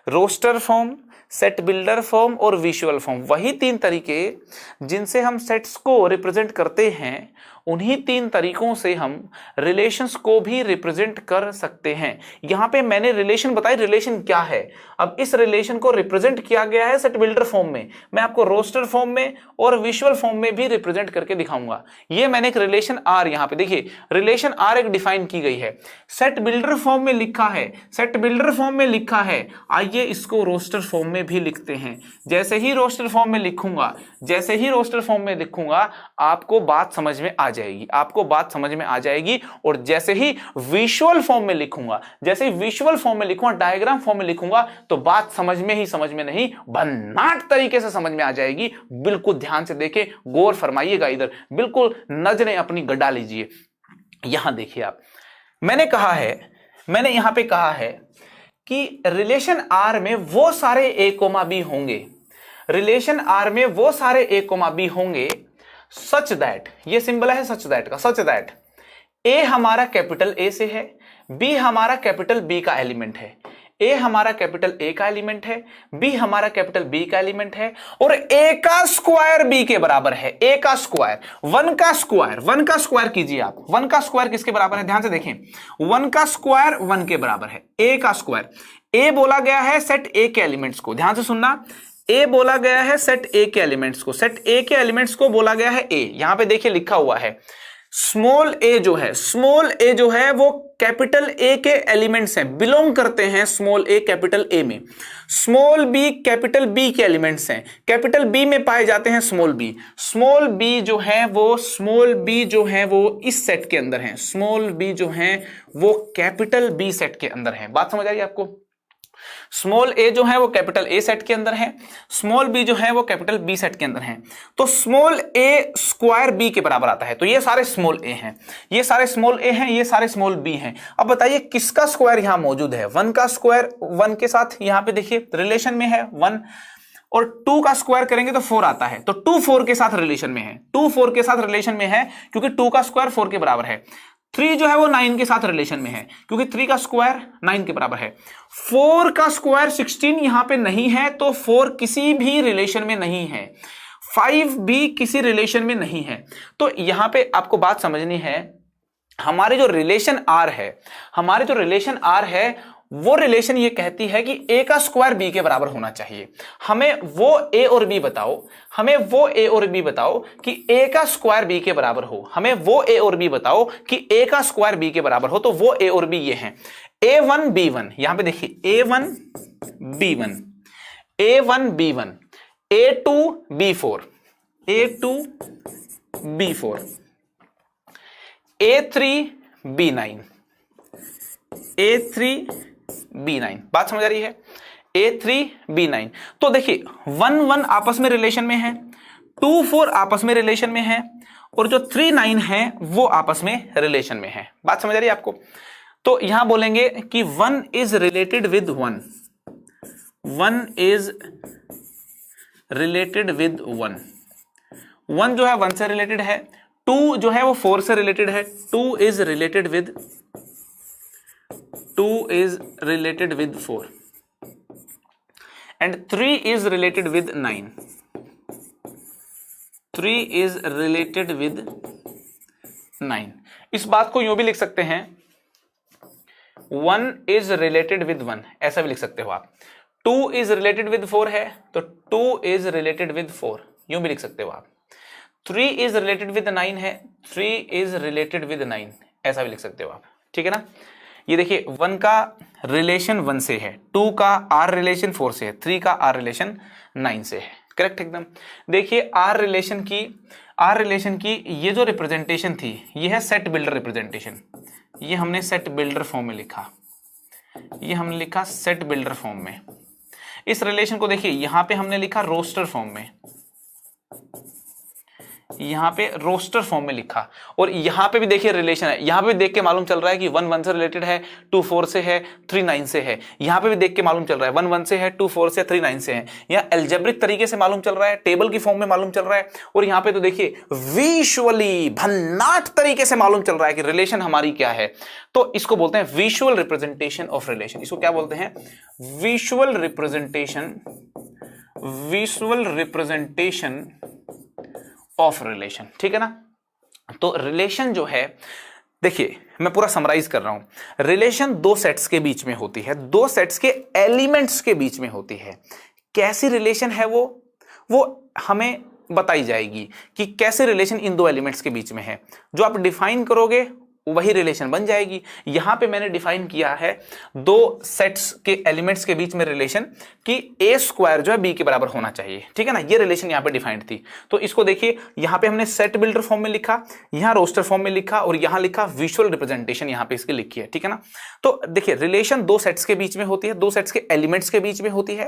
roster form, set builder form और विजुअल फॉर्म। वही 3 तरीके जिनसे हम सेट्स को रिप्रेजेंट करते हैं, उन्हीं 3 तरीकों से हम रिलेशंस को भी रिप्रेजेंट कर सकते हैं। यहां पे मैंने रिलेशन बताई, रिलेशन क्या है। अब इस रिलेशन को रिप्रेजेंट किया गया है सेट बिल्डर फॉर्म में, मैं आपको रोस्टर फॉर्म में और विजुअल फॉर्म में भी रिप्रेजेंट करके दिखाऊंगा। ये मैंने एक रिलेशन आर, यहां पे देखिए रिलेशन आर एक डिफाइन की गई है, सेट बिल्डर फॉर्म में लिखा है, सेट बिल्डर फॉर्म में लिखा है। आइए इसको रोस्टर फॉर्म में भी लिखते हैं। जैसे ही रोस्टर फॉर्म में लिखूंगा, जैसे ही रोस्टर फॉर्म में लिखूंगा, आपको बात समझ में आ जाएगी, आपको बात समझ में आ जाएगी। और जैसे ही विजुअल फॉर्म में लिखूंगा, जैसे ही विजुअल फॉर्म में लिखूंगा, डायग्राम फॉर्म में लिखूंगा, तो बात समझ में ही समझ में नहीं, भन्नाट तरीके से समझ में आ जाएगी। बिल्कुल ध्यान से देखें, गौर फरमाइएगा, इधर बिल्कुल नजरें अपनी गड़ा लीजिए। यहां देखिए आप, मैंने यहां पे कहा है कि रिलेशन आर में वो सारे ए कोमा बी होंगे, रिलेशन आर में वो सारे ए कोमा बी होंगे सच दैट, ये सिंबल है सच दैट का, सच दैट ए हमारा कैपिटल ए से है, बी हमारा कैपिटल बी का एलिमेंट है, ए हमारा कैपिटल ए का एलिमेंट है, बी हमारा कैपिटल बी का एलिमेंट है, और ए का स्क्वायर बी के बराबर है। ए का स्क्वायर, 1 का स्क्वायर, 1 का स्क्वायर कीजिए आप, 1 का स्क्वायर किसके बराबर है? ध्यान से देखें, 1 का स्क्वायर 1 के बराबर है। ए का स्क्वायर, ए बोला गया है सेट ए के एलिमेंट्स को, ध्यान से सुनना, ए बोला गया है सेट ए के एलिमेंट्स को, सेट ए के एलिमेंट्स को बोला गया है ए। यहां पे देखिए लिखा हुआ है स्मॉल ए जो है, स्मॉल ए जो है वो कैपिटल ए के एलिमेंट्स हैं, बिलोंग करते हैं स्मॉल ए कैपिटल ए में। स्मॉल बी कैपिटल बी के एलिमेंट्स हैं, कैपिटल बी में पाए जाते हैं स्मॉल बी। स्मॉल बी जो है वो, स्मॉल बी जो है वो इस सेट के अंदर है, स्मॉल बी जो है वो कैपिटल बी सेट के अंदर है। बात समझ आ रही है आपको? स्मॉल ए जो है वो कैपिटल ए सेट के अंदर है, स्मॉल बी जो है वो कैपिटल बी सेट के अंदर है। तो स्मॉल ए स्क्वायर बी के बराबर आता है। तो ये सारे स्मॉल ए हैं, ये सारे स्मॉल ए हैं, ये सारे स्मॉल बी हैं। अब बताइए किसका स्क्वायर यहां मौजूद है? 1 का स्क्वायर 1 के साथ यहां पे देखिए रिलेशन में है 1, और 2 का स्क्वायर करेंगे तो 4 आता है, तो 2 4 के साथ रिलेशन में है, 2 4 के साथ रिलेशन में है क्योंकि 2 का स्क्वायर 4 के बराबर है। 3 जो है वो 9 के साथ रिलेशन में है क्योंकि 3 का स्क्वायर 9 के बराबर है। 4 का स्क्वायर 16 यहां पे नहीं है, तो 4 किसी भी रिलेशन में नहीं है, 5 भी किसी रिलेशन में नहीं है। तो यहां पे आपको बात समझनी है, हमारे जो रिलेशन आर है, हमारे जो रिलेशन आर है वो रिलेशन ये कहती है कि ए का स्क्वायर बी के बराबर होना चाहिए। हमें वो ए और बी बताओ, हमें वो ए और बी बताओ कि ए का स्क्वायर बी के बराबर हो, हमें वो ए और बी बताओ कि ए का स्क्वायर बी के बराबर हो। तो वो ए और बी ये हैं, A1 B1, यहां पे देखिए A1 B1, A1 B1, A2 B4, A2 B4, A3 B9, A3B9, बात समझ आ रही है? A3B9। तो देखिए 1-1 आपस में रिलेशन में है, 2-4 आपस में रिलेशन में है, और जो 3-9 है वो आपस में रिलेशन में है। बात समझ आ रही है आपको? तो यहां बोलेंगे कि 1 is related with 1, 1 is related with 1, 1 जो है 1 से रिलेटेड है, 2 जो है वो 4 से रिलेटेड है, 2 is related with 4, and 3 is related with 9, 3 is related with 9। इस बात को यूं भी लिख सकते हैं, 1 इज रिलेटेड विद 1, ऐसा भी लिख सकते हो आप। 2 इज रिलेटेड विद 4 है तो 2 इज रिलेटेड विद 4, यूं भी लिख सकते हो आप। 3 इज रिलेटेड विद 9 है, 3 इज रिलेटेड विद 9, ऐसा भी लिख सकते हो आप। ठीक है ना? ये देखिए 1 का रिलेशन 1 से है, 2 का आर रिलेशन 4 से है, 3 का आर रिलेशन 9 से है। करेक्ट एकदम। देखिए आर रिलेशन की ये जो रिप्रेजेंटेशन थी, ये है सेट बिल्डर रिप्रेजेंटेशन। ये हमने सेट बिल्डर फॉर्म में लिखा, ये हमने लिखा सेट बिल्डर फॉर्म में। इस रिलेशन को देखिए यहां पे हमने लिखा रोस्टर फॉर्म में, यहां पे रोस्टर फॉर्म में लिखा, और यहां पे भी देखिए रिलेशन है, यहां पे भी देख के मालूम चल रहा है कि 1 1 से रिलेटेड है, 2 4 से है, 3 9 से है। यहां पे भी देख के मालूम चल रहा है 1 1 से है, 2 4 से, 3 9 से है। यहां एल्जेब्रिक तरीके से मालूम चल रहा है, टेबल की फॉर्म में मालूम चल रहा है, और यहां पे तो देखिए विजुअली भन्नाट तरीके से मालूम चल रहा है कि रिलेशन हमारी क्या है। तो इसको बोलते हैं विजुअल रिप्रेजेंटेशन ऑफ रिलेशन। इसको क्या बोलते हैं? Visual representation of relation. ठीक है ना? तो रिलेशन जो है, देखिए मैं पूरा समराइज कर रहा हूं। रिलेशन दो सेट्स के बीच में होती है, दो सेट्स के एलिमेंट्स के बीच में होती है। कैसी रिलेशन है वो हमें बताई जाएगी कि कैसे रिलेशन इन दो एलिमेंट्स के बीच में है। जो आप डिफाइन करोगे वही रिलेशन बन जाएगी। यहां पे मैंने डिफाइन किया है दो सेट्स के एलिमेंट्स के बीच में रिलेशन कि a स्क्वायर जो है b के बराबर होना चाहिए। ठीक है ना? ये रिलेशन यहां पे डिफाइंड थी। तो इसको देखिए यहां पे हमने सेट बिल्डर फॉर्म में लिखा, यहां रोस्टर फॉर्म में लिखा, और यहां लिखा विजुअल रिप्रेजेंटेशन यहां पे इसकी लिखी है। ठीक है ना? तो देखिए रिलेशन दो सेट्स के बीच में होती है, दो सेट्स के एलिमेंट्स के बीच में होती है।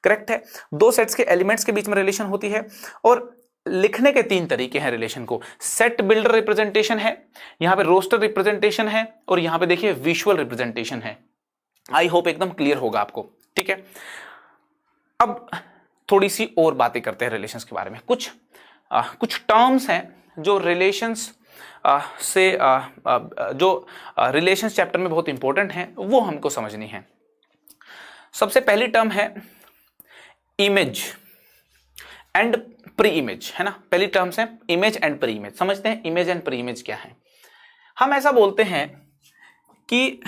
करेक्ट है? दो सेट्स के एलिमेंट्स के बीच में रिलेशन होती है, और लिखने के तीन तरीके हैं रिलेशन को। सेट बिल्डर रिप्रेजेंटेशन है, यहां पे रोस्टर रिप्रेजेंटेशन है, और यहां पे देखिए विजुअल रिप्रेजेंटेशन है। आई होप एकदम क्लियर होगा आपको। ठीक है? अब थोड़ी सी और बातें करते हैं रिलेशंस के बारे में। कुछ टर्म्स हैं जो रिलेशंस जो रिलेशंस चैप्टर में बहुत इंपॉर्टेंट हैं, वो हमको समझनी है। सबसे पहली टर्म है इमेज एंड प्री इमेज, है ना? पहली टर्म्स है इमेज एंड प्री इमेज। समझते हैं इमेज एंड प्री इमेज क्या है। हम ऐसा बोलते हैं कि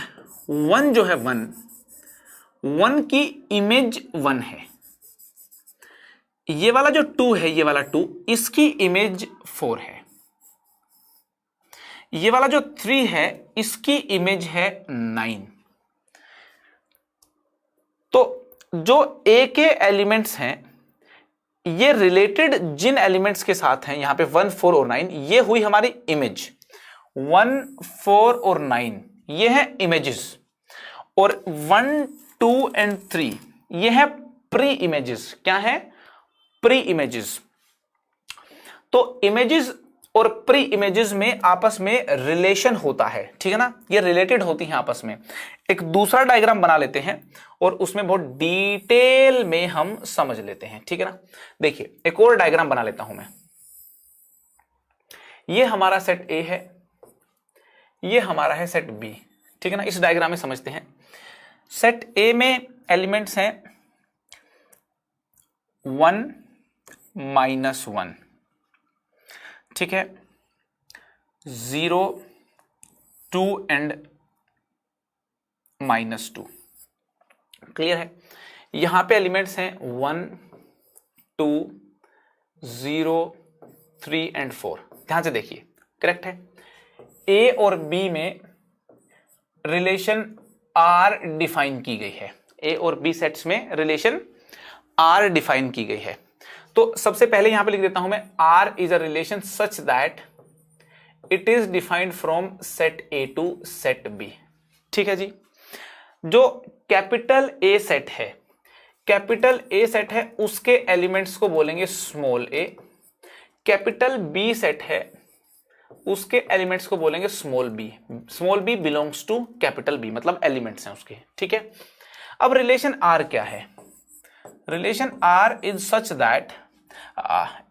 1 जो है 1 की इमेज 1 है, ये वाला जो 2 है, ये वाला 2 इसकी इमेज 4 है, ये वाला जो 3 है इसकी इमेज है 9। तो जो A के एलिमेंट्स हैं, ये रिलेटेड जिन एलिमेंट्स के साथ हैं, यहां पे 1 4 और 9, ये हुई हमारी इमेज। 1 4 और 9 ये है इमेजेस, और 1 2 एंड 3 ये है प्री इमेजेस। क्या है? Pre images. तो इमेजेस और प्री इमेजेस में आपस में रिलेशन होता है। ठीक है ना? ये रिलेटेड होती हैं आपस में। एक दूसरा डायग्राम बना लेते हैं और उसमें बहुत डिटेल में हम समझ लेते हैं। ठीक है ना? देखिए एक और डायग्राम बना लेता हूं मैं। ये हमारा सेट A है, ये हमारा है सेट B। ठीक है ना? इस डायग्राम में समझते हैं। सेट A में एलिमेंट्स हैं 1 -1, ठीक है, 0 2 एंड -2। क्लियर है? यहां पे एलिमेंट्स हैं 1 2 0 3 एंड 4। ध्यान से देखिए। करेक्ट है? A और B में रिलेशन R डिफाइन की गई है। A और B सेट्स में रिलेशन R डिफाइन की गई है। तो सबसे पहले यहां पे लिख देता हूं मैं, R is a relation such that it is defined from set A to set B। ठीक है जी? जो कैपिटल ए सेट है, कैपिटल ए सेट है उसके एलिमेंट्स को बोलेंगे small a, capital B set है उसके एलिमेंट्स को बोलेंगे small b. Small b belongs to capital B, मतलब एलिमेंट्स हैं उसके, ठीक है। अब रिलेशन आर क्या है? Relation R is such that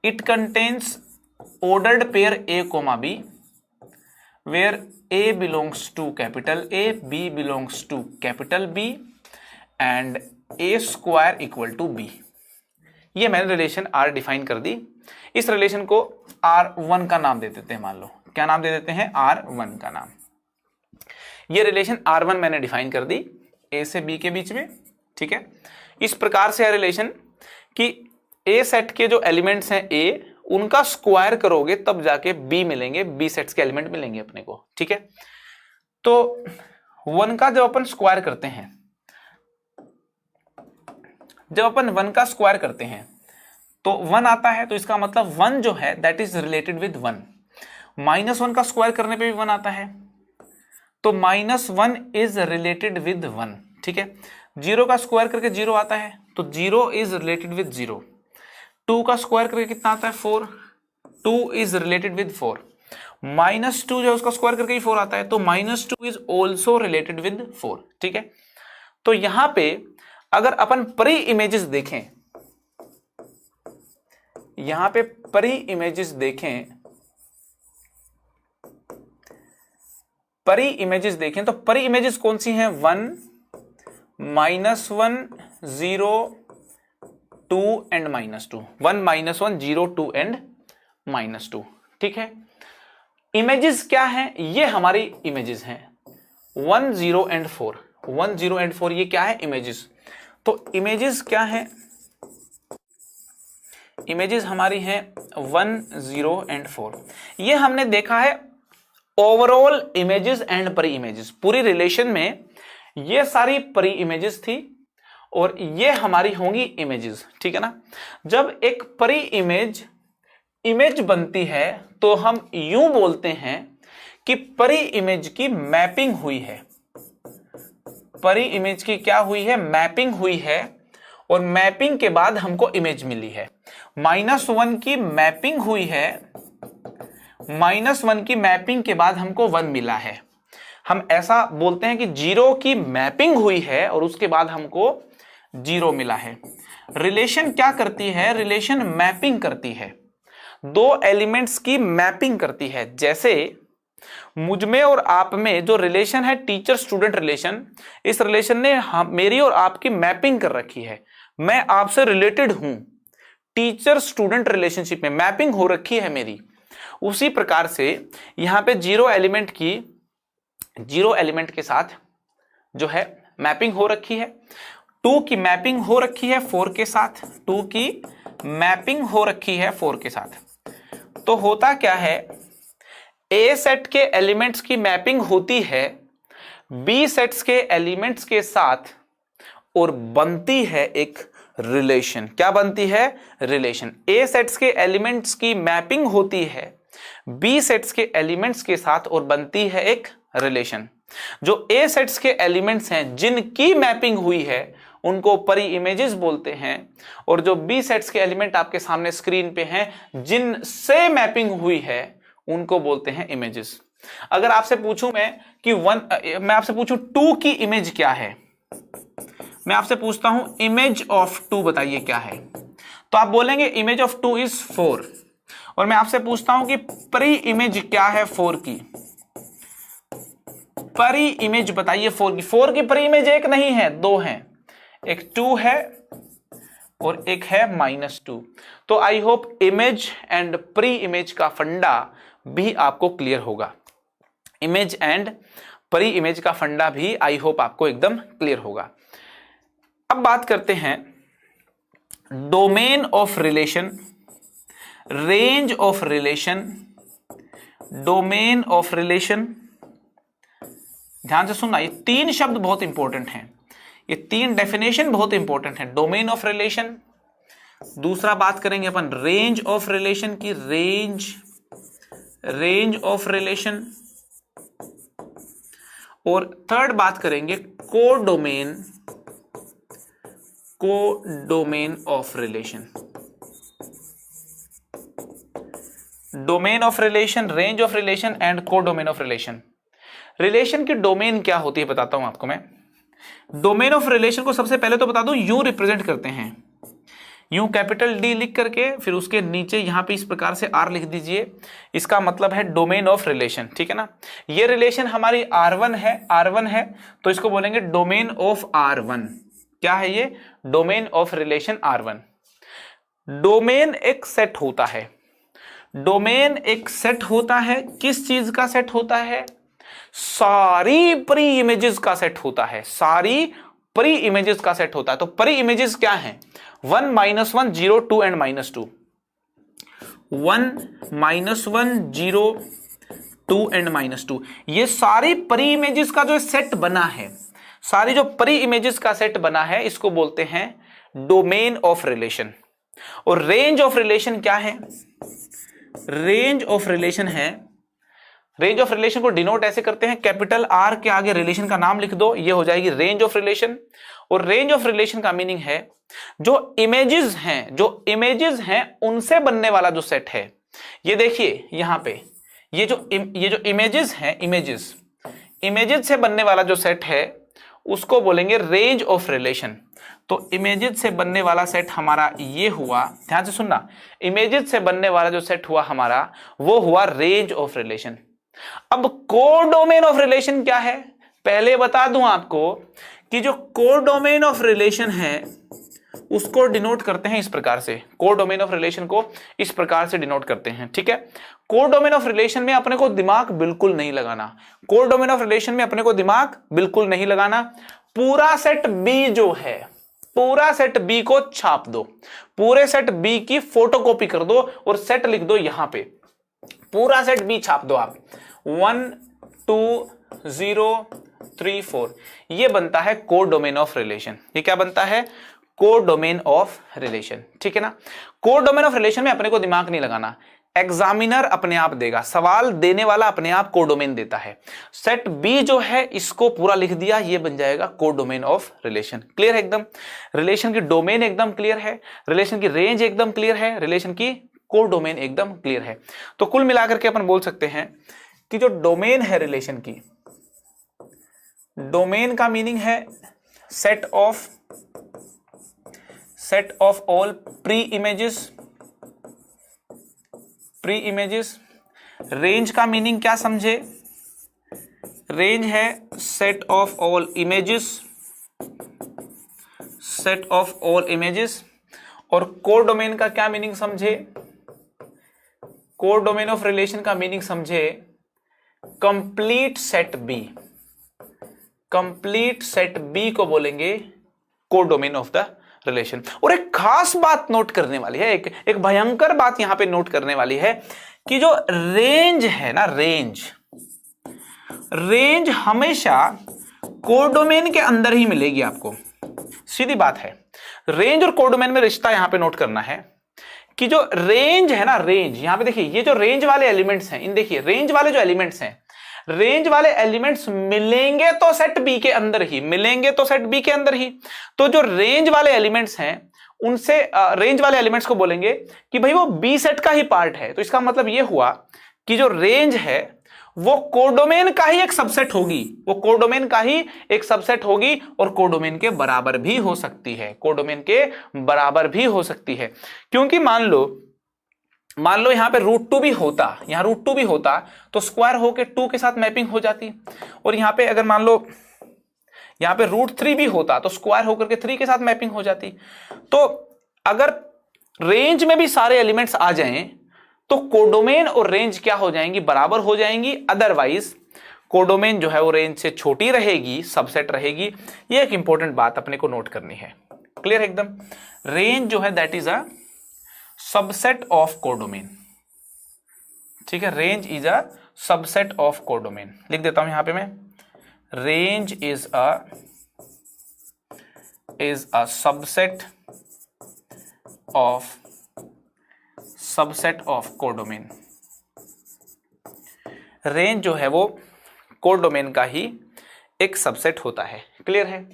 it contains ordered pair A, B, where A belongs to capital A, B belongs to capital B, and A square equal to B। ये मैंने relation R define कर दी। इस relation को R1 का नाम दे देते हैं, मान लो क्या नाम दे देते हैं? R1 का नाम। ये रिलेशन R1 मैंने डिफाइन कर दी A से B के बीच में, ठीक है। इस प्रकार से है रिलेशन कि A सेट के जो एलिमेंट्स हैं A, उनका स्क्वायर करोगे तब जाके बी मिलेंगे, बी सेट्स के एलिमेंट मिलेंगे अपने को, ठीक है। तो 1 का जब अपन स्क्वायर करते हैं, जब अपन 1 का स्क्वायर करते हैं तो 1 आता है, तो इसका मतलब 1 जो है दैट इज रिलेटेड विद 1। -1 का स्क्वायर करने पे भी 1 आता है, तो -1 इज रिलेटेड विद 1, ठीक है। 0 का स्क्वायर करके 0 आता है, तो 0 इज रिलेटेड विद 0। 2 का स्क्वायर करके कितना आता है? 4। 2 इज रिलेटेड विद 4। -2 जो है उसका स्क्वायर करके ही 4 आता है, तो -2 इज ऑल्सो रिलेटेड विद 4, ठीक है। तो यहां पे अगर अपन परी इमेजेस देखें, यहां पे परी इमेजेस देखें, परी इमेजेस देखें तो परी इमेजेस कौन सी हैं? 1, -1, 0, 2 एंड -2। 1, -1, 0, 2 एंड -2, ठीक है। इमेजेस क्या हैं? ये हमारी इमेजेस हैं 1, 0 एंड 4। 1, 0 एंड 4 ये क्या है? इमेजेस। तो इमेजेस क्या हैं? इमेजेस हमारी हैं 1, 0 एंड 4। ये हमने देखा है ओवरऑल इमेजेस एंड परी इमेजेस। पूरी रिलेशन में ये सारी परी इमेजेस थी और ये हमारी होंगी इमेजेस, ठीक है ना। जब एक परी इमेज बनती है तो हम यूं बोलते हैं कि परी इमेज की मैपिंग हुई है। परी इमेज की क्या हुई है? मैपिंग हुई है, और मैपिंग के बाद हमको इमेज मिली है। -1 की मैपिंग हुई है, -1 की मैपिंग के बाद हमको 1 मिला है। हम ऐसा बोलते हैं कि 0 की मैपिंग हुई है और उसके बाद हमको 0 मिला है। रिलेशन क्या करती है? रिलेशन मैपिंग करती है, 2 एलिमेंट्स की मैपिंग करती है। जैसे मुझ में और आप में जो रिलेशन है टीचर स्टूडेंट रिलेशन, इस रिलेशन ने मेरी और आपकी मैपिंग कर रखी है। मैं आपसे रिलेटेड हूं, टीचर स्टूडेंट रिलेशनशिप में मैपिंग हो रखी है मेरी। उसी प्रकार से यहां पे 0 एलिमेंट के साथ जो है मैपिंग हो रखी है। 2 की मैपिंग हो रखी है 4 के साथ, 2 की मैपिंग हो रखी है 4 के साथ। तो होता क्या है? ए सेट के एलिमेंट्स की मैपिंग होती है बी सेट्स के एलिमेंट्स के साथ और बनती है एक रिलेशन। क्या बनती है? रिलेशन। ए सेट्स के एलिमेंट्स की मैपिंग होती है बी सेट्स के एलिमेंट्स के साथ और बनती है एक रिलेशन। जो ए सेट्स के एलिमेंट्स हैं जिनकी मैपिंग हुई है उनको परी इमेजेस बोलते हैं, और जो बी सेट्स के एलिमेंट आपके सामने स्क्रीन पे हैं जिनसे मैपिंग हुई है उनको बोलते हैं इमेजेस। अगर आपसे पूछूं मैं आपसे पूछूं 2 की इमेज क्या है, मैं आपसे पूछता हूं इमेज ऑफ 2 बताइए क्या है, तो आप बोलेंगे इमेज ऑफ 2 इज 4। और मैं आपसे पूछता हूं कि परी इमेज क्या है 4 की, परी इमेज बताइए 4 की। 4 की परी इमेज एक नहीं है, 2 हैं, एक 2 है और एक है -2। तो I hope image and pre image का फंडा भी आपको क्लियर होगा। इमेज एंड परी इमेज का फंडा भी आई होप आपको एकदम क्लियर होगा। अब बात करते हैं domain of relation, range of relation, domain of relation. ध्यान से सुनना, ये 3 शब्द बहुत इंपॉर्टेंट हैं, ये 3 डेफिनेशन बहुत इंपॉर्टेंट है। डोमेन ऑफ रिलेशन, दूसरा बात करेंगे अपन रेंज ऑफ रिलेशन की, रेंज ऑफ रिलेशन, और थर्ड बात करेंगे codomain of relation. Domain of relation, range of relation and codomain of relation. Relation की डोमेन क्या होती है बताता हूं आपको मैं। डोमेन ऑफ रिलेशन को सबसे पहले तो बता दूं, यूं रिप्रेजेंट करते हैं, यूं कैपिटल डी लिख करके फिर उसके नीचे यहां पे इस प्रकार से आर लिख दीजिए। इसका मतलब है डोमेन ऑफ रिलेशन, ठीक है ना। ये रिलेशन हमारी R1 है तो इसको बोलेंगे डोमेन ऑफ R1। क्या है ये? Domain of relation R1। Domain एक सेट होता है, डोमेन एक सेट होता है। किस चीज का सेट होता है? सारी प्री इमेजेस का सेट होता है, सारी प्री इमेजेस का सेट होता है। तो प्री इमेजेस क्या हैं? 1 -1 0 2 एंड -2, 1 -1 0 2 एंड -2। ये सारी प्री इमेजेस का जो सेट बना है, सारी जो प्री इमेजेस का सेट बना है, इसको बोलते हैं डोमेन ऑफ रिलेशन। और रेंज ऑफ रिलेशन क्या है? रेंज ऑफ रिलेशन है, रेंज ऑफ रिलेशन को डिनोट ऐसे करते हैं, कैपिटल आर के आगे रिलेशन का नाम लिख दो, ये हो जाएगी रेंज ऑफ रिलेशन। और रेंज ऑफ रिलेशन का मीनिंग है जो इमेजेस हैं उनसे बनने वाला जो सेट है। ये देखिए यहां पे ये जो इमेजेस हैं, इमेजेस से बनने वाला जो सेट है उसको बोलेंगे रेंज ऑफ रिलेशन। तो इमेजेस से बनने वाला सेट हमारा ये हुआ, ध्यान से सुनना, इमेजेस से बनने वाला जो सेट हुआ हमारा वो हुआ रेंज ऑफ रिलेशन। अब कोडोमेन ऑफ रिलेशन क्या है? पहले बता दूं आपको कि जो कोडोमेन ऑफ रिलेशन है उसको डिनोट करते हैं इस प्रकार से, कोडोमेन ऑफ रिलेशन को इस प्रकार से डिनोट करते हैं, ठीक है। कोडोमेन ऑफ रिलेशन में अपने को दिमाग बिल्कुल नहीं लगाना, कोडोमेन ऑफ रिलेशन में अपने को दिमाग बिल्कुल नहीं लगाना। पूरा सेट बी जो है, पूरा सेट बी को छाप दो, पूरे सेट बी की फोटोकॉपी कर दो और सेट लिख दो यहां पे, पूरा सेट बी छाप दो आप, 1 2 0 3 4। ये बनता है कोडोमेन ऑफ रिलेशन। ये क्या बनता है? कोडोमेन ऑफ रिलेशन, ठीक है ना। कोडोमेन ऑफ रिलेशन में अपने को दिमाग नहीं लगाना, एग्जामिनर अपने आप देगा, सवाल देने वाला अपने आप कोडोमेन देता है। सेट बी जो है इसको पूरा लिख दिया, ये बन जाएगा कोडोमेन ऑफ रिलेशन। क्लियर है एकदम? रिलेशन की डोमेन एकदम क्लियर है, रिलेशन की रेंज एकदम क्लियर है, रिलेशन की कोडोमेन एकदम क्लियर है। तो कुल मिलाकर के अपन बोल सकते हैं कि जो डोमेन है रिलेशन की, डोमेन का मीनिंग है set of all pre images. Range का मीनिंग क्या समझे? रेंज है सेट ऑफ ऑल इमेजेस। और कोडोमेन का क्या मीनिंग समझे? कोडोमेन ऑफ रिलेशन का मीनिंग समझे complete set B. Complete set B को बोलेंगे कोडोमेन ऑफ द रिलेशन। और एक खास बात नोट करने वाली है, एक भयंकर बात यहां पे नोट करने वाली है कि जो रेंज है ना, रेंज हमेशा कोडोमेन के अंदर ही मिलेगी आपको, सीधी बात है। रेंज और कोडोमेन में रिश्ता यहां पे नोट करना है कि जो रेंज है ना, रेंज यहां पे देखिए, ये जो रेंज वाले एलिमेंट्स हैं, इन देखिए रेंज वाले जो एलिमेंट्स हैं, रेंज वाले एलिमेंट्स मिलेंगे तो सेट बी के अंदर ही, मिलेंगे तो सेट बी के अंदर ही। तो जो रेंज वाले एलिमेंट्स हैं उनसे रेंज वाले एलिमेंट्स को बोलेंगे कि भाई वो बी सेट का ही पार्ट है। तो इसका मतलब ये हुआ कि जो रेंज है वो कोडोमेन का ही एक सबसेट होगी, वो कोडोमेन का ही एक सबसेट होगी और कोडोमेन के बराबर भी हो सकती है, कोडोमेन के बराबर भी हो सकती है। क्योंकि मान लो यहां पे √2 भी होता, यहां √2 भी होता तो स्क्वायर होके 2 के साथ मैपिंग हो जाती। और यहां पे अगर मान लो यहां पे √3 भी होता तो स्क्वायर होकर के 3 के साथ मैपिंग हो जाती। तो अगर रेंज में भी सारे एलिमेंट्स आ जाएं तो कोडोमेन और रेंज क्या हो जाएंगी? बराबर हो जाएंगी। अदरवाइज कोडोमेन जो है वो रेंज से छोटी रहेगी, सबसेट रहेगी। ये एक इंपॉर्टेंट बात अपने को नोट करनी है। क्लियर एकदम? रेंज जो है that is a subset of codomain, ठीक है। Range is a subset of codomain. लिख देता हूं यहां पे मैं, range is a subset of codomain. Range जो है वो कोडोमेन का ही एक सबसेट होता है। क्लियर है?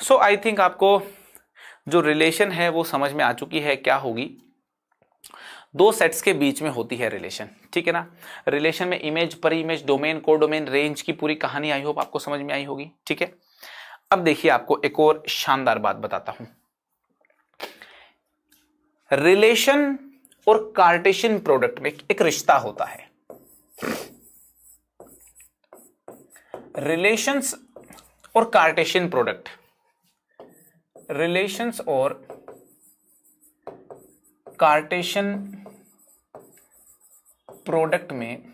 सो आई थिंक आपको जो रिलेशन है वो समझ में आ चुकी है क्या होगी। दो सेट्स के बीच में होती है रिलेशन, ठीक है ना। रिलेशन में इमेज, परी इमेज, डोमेन, कोडोमेन, रेंज की पूरी कहानी आई होप आपको समझ में आई होगी, ठीक है। अब देखिए आपको एक और शानदार बात बताता हूं। रिलेशन और कार्टेशियन प्रोडक्ट में एक रिश्ता होता है। रिलेशंस और कार्टेशियन प्रोडक्ट, रिलेशंस और कार्टेशियन प्रोडक्ट में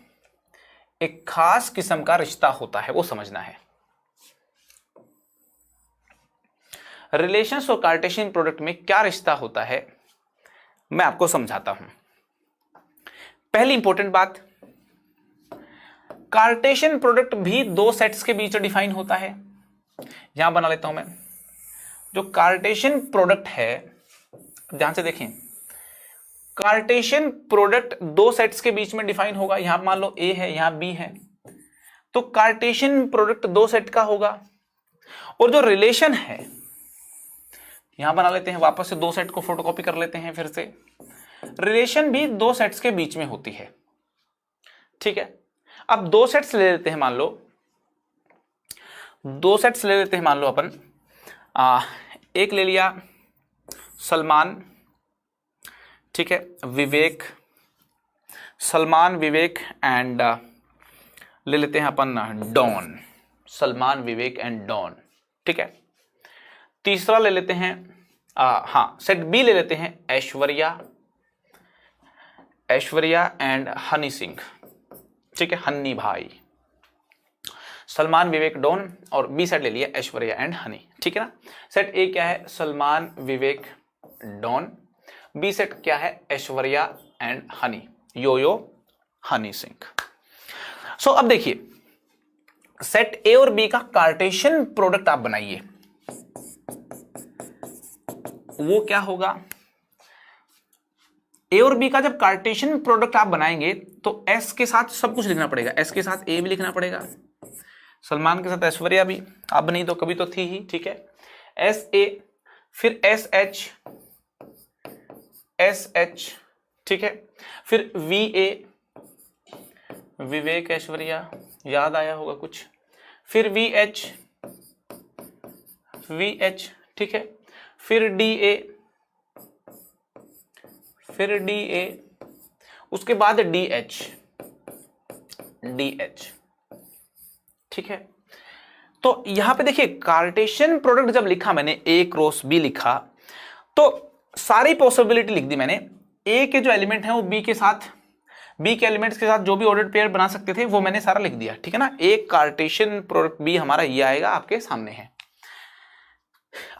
एक खास किस्म का रिश्ता होता है, वो समझना है। रिलेशंस और कार्टेशियन प्रोडक्ट में क्या रिश्ता होता है मैं आपको समझाता हूं। पहली इंपॉर्टेंट बात, कार्टेशियन प्रोडक्ट भी दो सेट्स के बीच डिफाइन होता है। यहां बना लेता हूं मैं। जो कार्टेशियन प्रोडक्ट है, ध्यान से देखें, कार्टेशियन प्रोडक्ट दो सेट्स के बीच में डिफाइन होगा। यहां मान लो ए है, यहां बी है, तो कार्टेशियन प्रोडक्ट दो सेट का होगा। और जो रिलेशन है, यहां बना लेते हैं, वापस से दो सेट को फोटोकॉपी कर लेते हैं फिर से। रिलेशन भी दो सेट्स के बीच में होती है, ठीक है। अब दो सेट्स ले लेते हैं, मान लो दो सेट्स ले लेते हैं, मान लो अपन एक ले लिया सलमान, ठीक है, विवेक, सलमान विवेक एंड ले लेते हैं अपन Don, Salman Vivek and Don, ठीक है। तीसरा ले लेते हैं सेट बी ले लेते हैं ऐश्वर्या, ऐश्वर्या एंड हनी सिंह, ठीक है, हन्नी भाई। सलमान विवेक डॉन, और बी सेट ले लिया ऐश्वर्या एंड हनी, ठीक है ना। सेट ए क्या है, सलमान विवेक डॉन, बी सेट क्या है, ऐश्वर्या एंड हनी, यो हनी सिंह। सो अब देखिए, सेट ए और बी का कार्टेशियन प्रोडक्ट आप बनाइए, वो क्या होगा। ए और बी का जब कार्टेशियन प्रोडक्ट आप बनाएंगे तो एस के साथ सब कुछ लिखना पड़ेगा, एस के साथ ए भी लिखना पड़ेगा, सलमान के साथ ऐश्वर्या भी, अब नहीं तो कभी तो थी ही, ठीक है। एस ए, फिर एस एच, ठीक है, फिर वी ए, विवेक ऐश्वर्या, याद आया होगा कुछ, फिर वी एच, ठीक है, फिर डी ए, उसके बाद डी एच, ठीक है। तो यहां पे देखिए, कार्टेशियन प्रोडक्ट जब लिखा मैंने, ए क्रॉस बी लिखा, तो सारी पॉसिबिलिटी लिख दी मैंने। ए के जो एलिमेंट हैं वो बी के साथ, बी के एलिमेंट्स के साथ जो भी ऑर्डर्ड पेयर बना सकते थे वो मैंने सारा लिख दिया, ठीक है ना। एक कार्टेशियन प्रोडक्ट बी हमारा ये आएगा, आपके सामने है।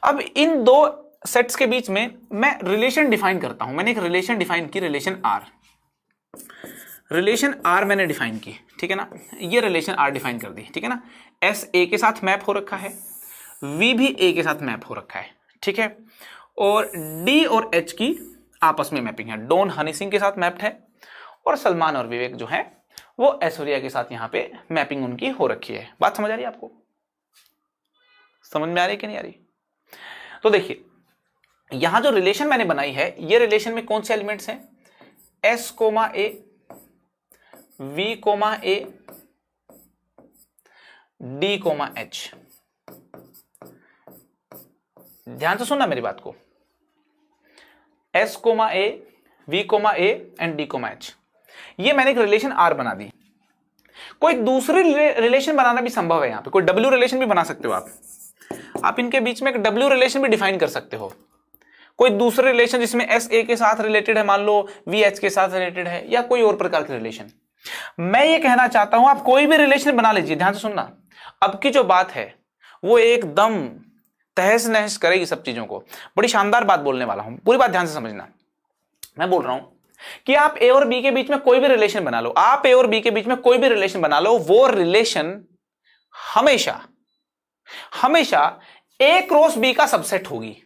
अब इन दो सेट्स के बीच में मैं रिलेशन डिफाइन करता हूं। मैंने एक रिलेशन डिफाइन की, रिलेशन आर मैंने डिफाइन की, ठीक है ना। ये रिलेशन आर डिफाइन कर दी, ठीक है ना। एस ए के साथ मैप हो रखा है, वी भी ए के साथ मैप हो रखा है, ठीक है। और डी और एच की आपस में मैपिंग है, डॉन हनी सिंह के साथ मैप्ड है, और सलमान और विवेक जो है वो ऐश्वर्या के साथ यहां पे मैपिंग उनकी हो रखी है। बात समझ आ रही है आपको? समझ में आ रही है कि नहीं आ रही? तो देखिए, यहां जो रिलेशन मैंने बनाई है, ये रिलेशन में कौन से एलिमेंट्स हैं, s comma a, v comma a, d comma h. ध्यान से सुनना मेरी बात को, s comma a, v comma a and d comma h. ये मैंने एक रिलेशन आर बना दी। कोई दूसरी रिलेशन बनाना भी संभव है, यहां पे कोई डब्ल्यू रिलेशन भी बना सकते हो आप इनके बीच में एक डब्ल्यू रिलेशन भी डिफाइन कर सकते हो। कोई दूसरे रिलेशन जिसमें एस ए के साथ रिलेटेड है, मान लो वी एच के साथ रिलेटेड है, या कोई और प्रकार के रिलेशन। मैं ये कहना चाहता हूं, आप कोई भी रिलेशन बना लीजिए। ध्यान से सुनना, अब की जो बात है वो एकदम तहस नहस करेगी सब चीजों को। बड़ी शानदार बात बोलने वाला हूं, पूरी बात ध्यान से समझना। मैं बोल रहा हूं कि आप ए और बी के बीच में कोई भी रिलेशन बना लो, आप ए और बी के बीच में कोई भी रिलेशन बना लो, वो रिलेशन हमेशा ए क्रॉस बी का सबसेट होगी।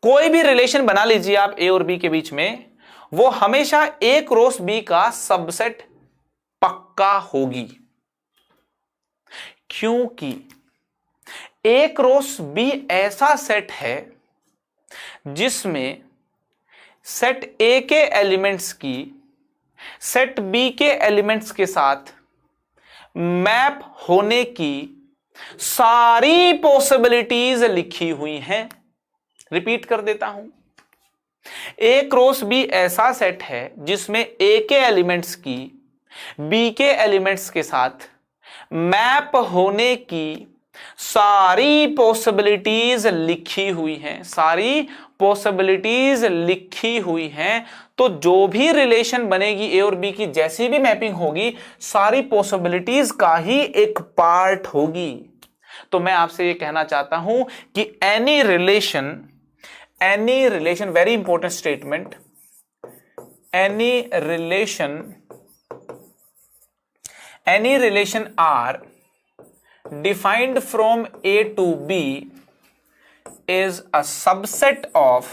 कोई भी रिलेशन बना लीजिए आप ए और बी के बीच में, वो हमेशा ए क्रॉस बी का सबसेट पक्का होगी। क्योंकि ए क्रॉस बी ऐसा सेट है जिसमें सेट ए के एलिमेंट्स की सेट बी के एलिमेंट्स के साथ मैप होने की सारी पॉसिबिलिटीज लिखी हुई हैं। रिपीट कर देता हूं, ए क्रॉस बी ऐसा सेट है जिसमें ए के एलिमेंट्स की बी के एलिमेंट्स के साथ मैप होने की सारी पॉसिबिलिटीज लिखी हुई हैं, सारी पॉसिबिलिटीज लिखी हुई हैं। तो जो भी रिलेशन बनेगी ए और बी की, जैसी भी मैपिंग होगी, सारी पॉसिबिलिटीज का ही एक पार्ट होगी। तो मैं आपसे ये कहना चाहता हूं कि any relation, very important statement, any relation are defined from A to B is a subset of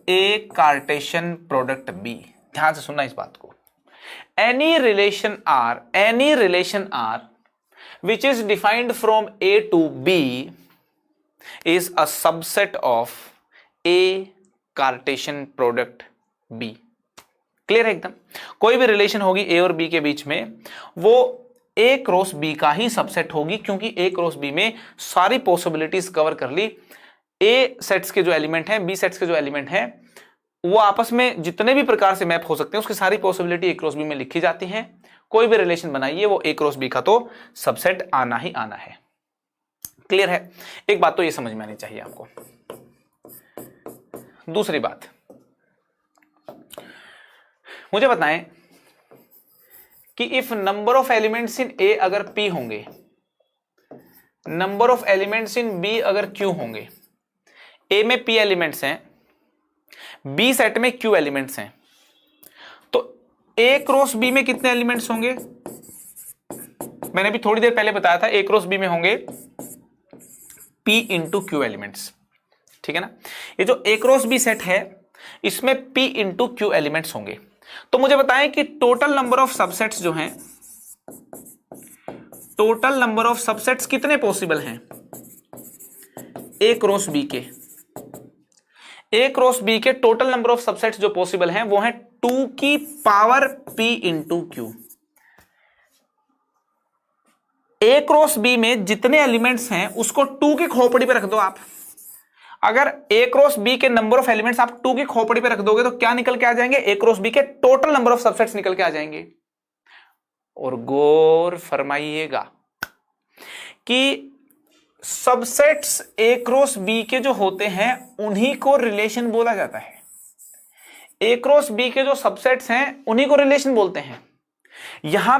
A Cartesian product B। ध्यान से सुनना इस बात को। any relation R which is defined from A to B is a subset of A Cartesian product B। Clear है एकदम। कोई भी रिलेशन होगी ए और बी के बीच में, वो ए क्रॉस बी का ही सबसेट होगी, क्योंकि ए क्रॉस बी में सारी पॉसिबिलिटीज कवर कर ली। ए सेट्स के जो एलिमेंट हैं, बी सेट्स के जो एलिमेंट हैं, वो आपस में जितने भी प्रकार से मैप हो सकते हैं, उसकी सारी पॉसिबिलिटी ए क्रॉस बी में लिखी जाती हैं। कोई भी रिलेशन बनाइए, वो ए क्रॉस बी का तो सबसेट आना ही आना है। क्लियर है। एक बात तो ये समझ में आनी चाहिए आपको। दूसरी बात, मुझे बताएं कि if number of elements in A अगर p होंगे, number of elements in b अगर q होंगे, a में p एलिमेंट्स हैं, b सेट में q एलिमेंट्स हैं, तो a क्रॉस b में कितने एलिमेंट्स होंगे? मैंने भी थोड़ी देर पहले बताया था, a क्रॉस b में होंगे p इंटू q एलिमेंट्स। ठीक है ना। ये जो a क्रॉस b सेट है, इसमें p इंटू q एलिमेंट्स होंगे। तो मुझे बताएं कि टोटल नंबर ऑफ सबसेट्स जो हैं, टोटल नंबर ऑफ सबसेट्स कितने पॉसिबल हैं ए क्रॉस बी के? ए क्रॉस बी के टोटल नंबर ऑफ सबसेट्स जो पॉसिबल हैं वो हैं 2 की पावर p इंटू क्यू। ए क्रॉस बी में जितने एलिमेंट्स हैं उसको 2 की खोपड़ी पे रख दो आप। अगर ए क्रॉस बी के नंबर ऑफ एलिमेंट्स आप 2 की खोपड़ी पे रख दोगे तो क्या निकल के आ जाएंगे? ए क्रॉस बी के टोटल नंबर ऑफ सबसेट्स निकल के आ जाएंगे। और गौर फरमाइएगा कि सबसेट्स ए क्रॉस बी के जो होते हैं उन्हीं को रिलेशन बोला जाता है। ए क्रॉस बी के जो सबसेट्स हैं उन्हीं को रिलेशन बोलते हैं। यहां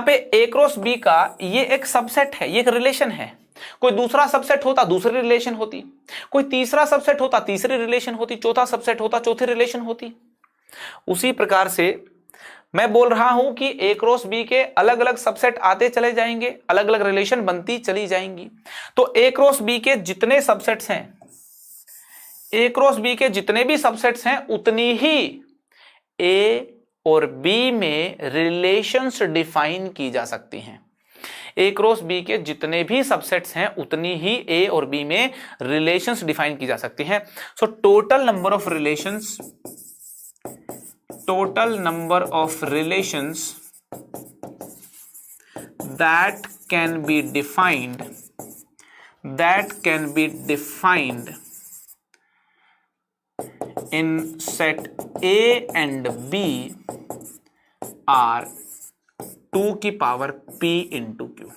पे ए क्रॉस बी का ये एक सबसेट है, ये एक रिलेशन है। कोई दूसरा सबसेट होता दूसरी रिलेशन होती, कोई तीसरा सबसेट होता तीसरी रिलेशन होती, चौथा सबसेट होता चौथी रिलेशन होती। उसी प्रकार से मैं बोल रहा हूं कि ए क्रॉस बी के अलग अलग सबसेट आते चले जाएंगे, अलग अलग रिलेशन बनती चली जाएंगी। तो ए क्रॉस बी के जितने सबसेट्स हैं, ए क्रॉस बी के जितने भी सबसेट्स हैं, उतनी ही ए और बी में रिलेशंस डिफाइन की जा सकती हैं। ए क्रॉस बी के जितने भी सबसेट्स हैं उतनी ही ए और बी में रिलेशंस डिफाइन की जा सकती हैं। So total number of relations that can be defined in set A and B are 2 की पावर P इंटू Q।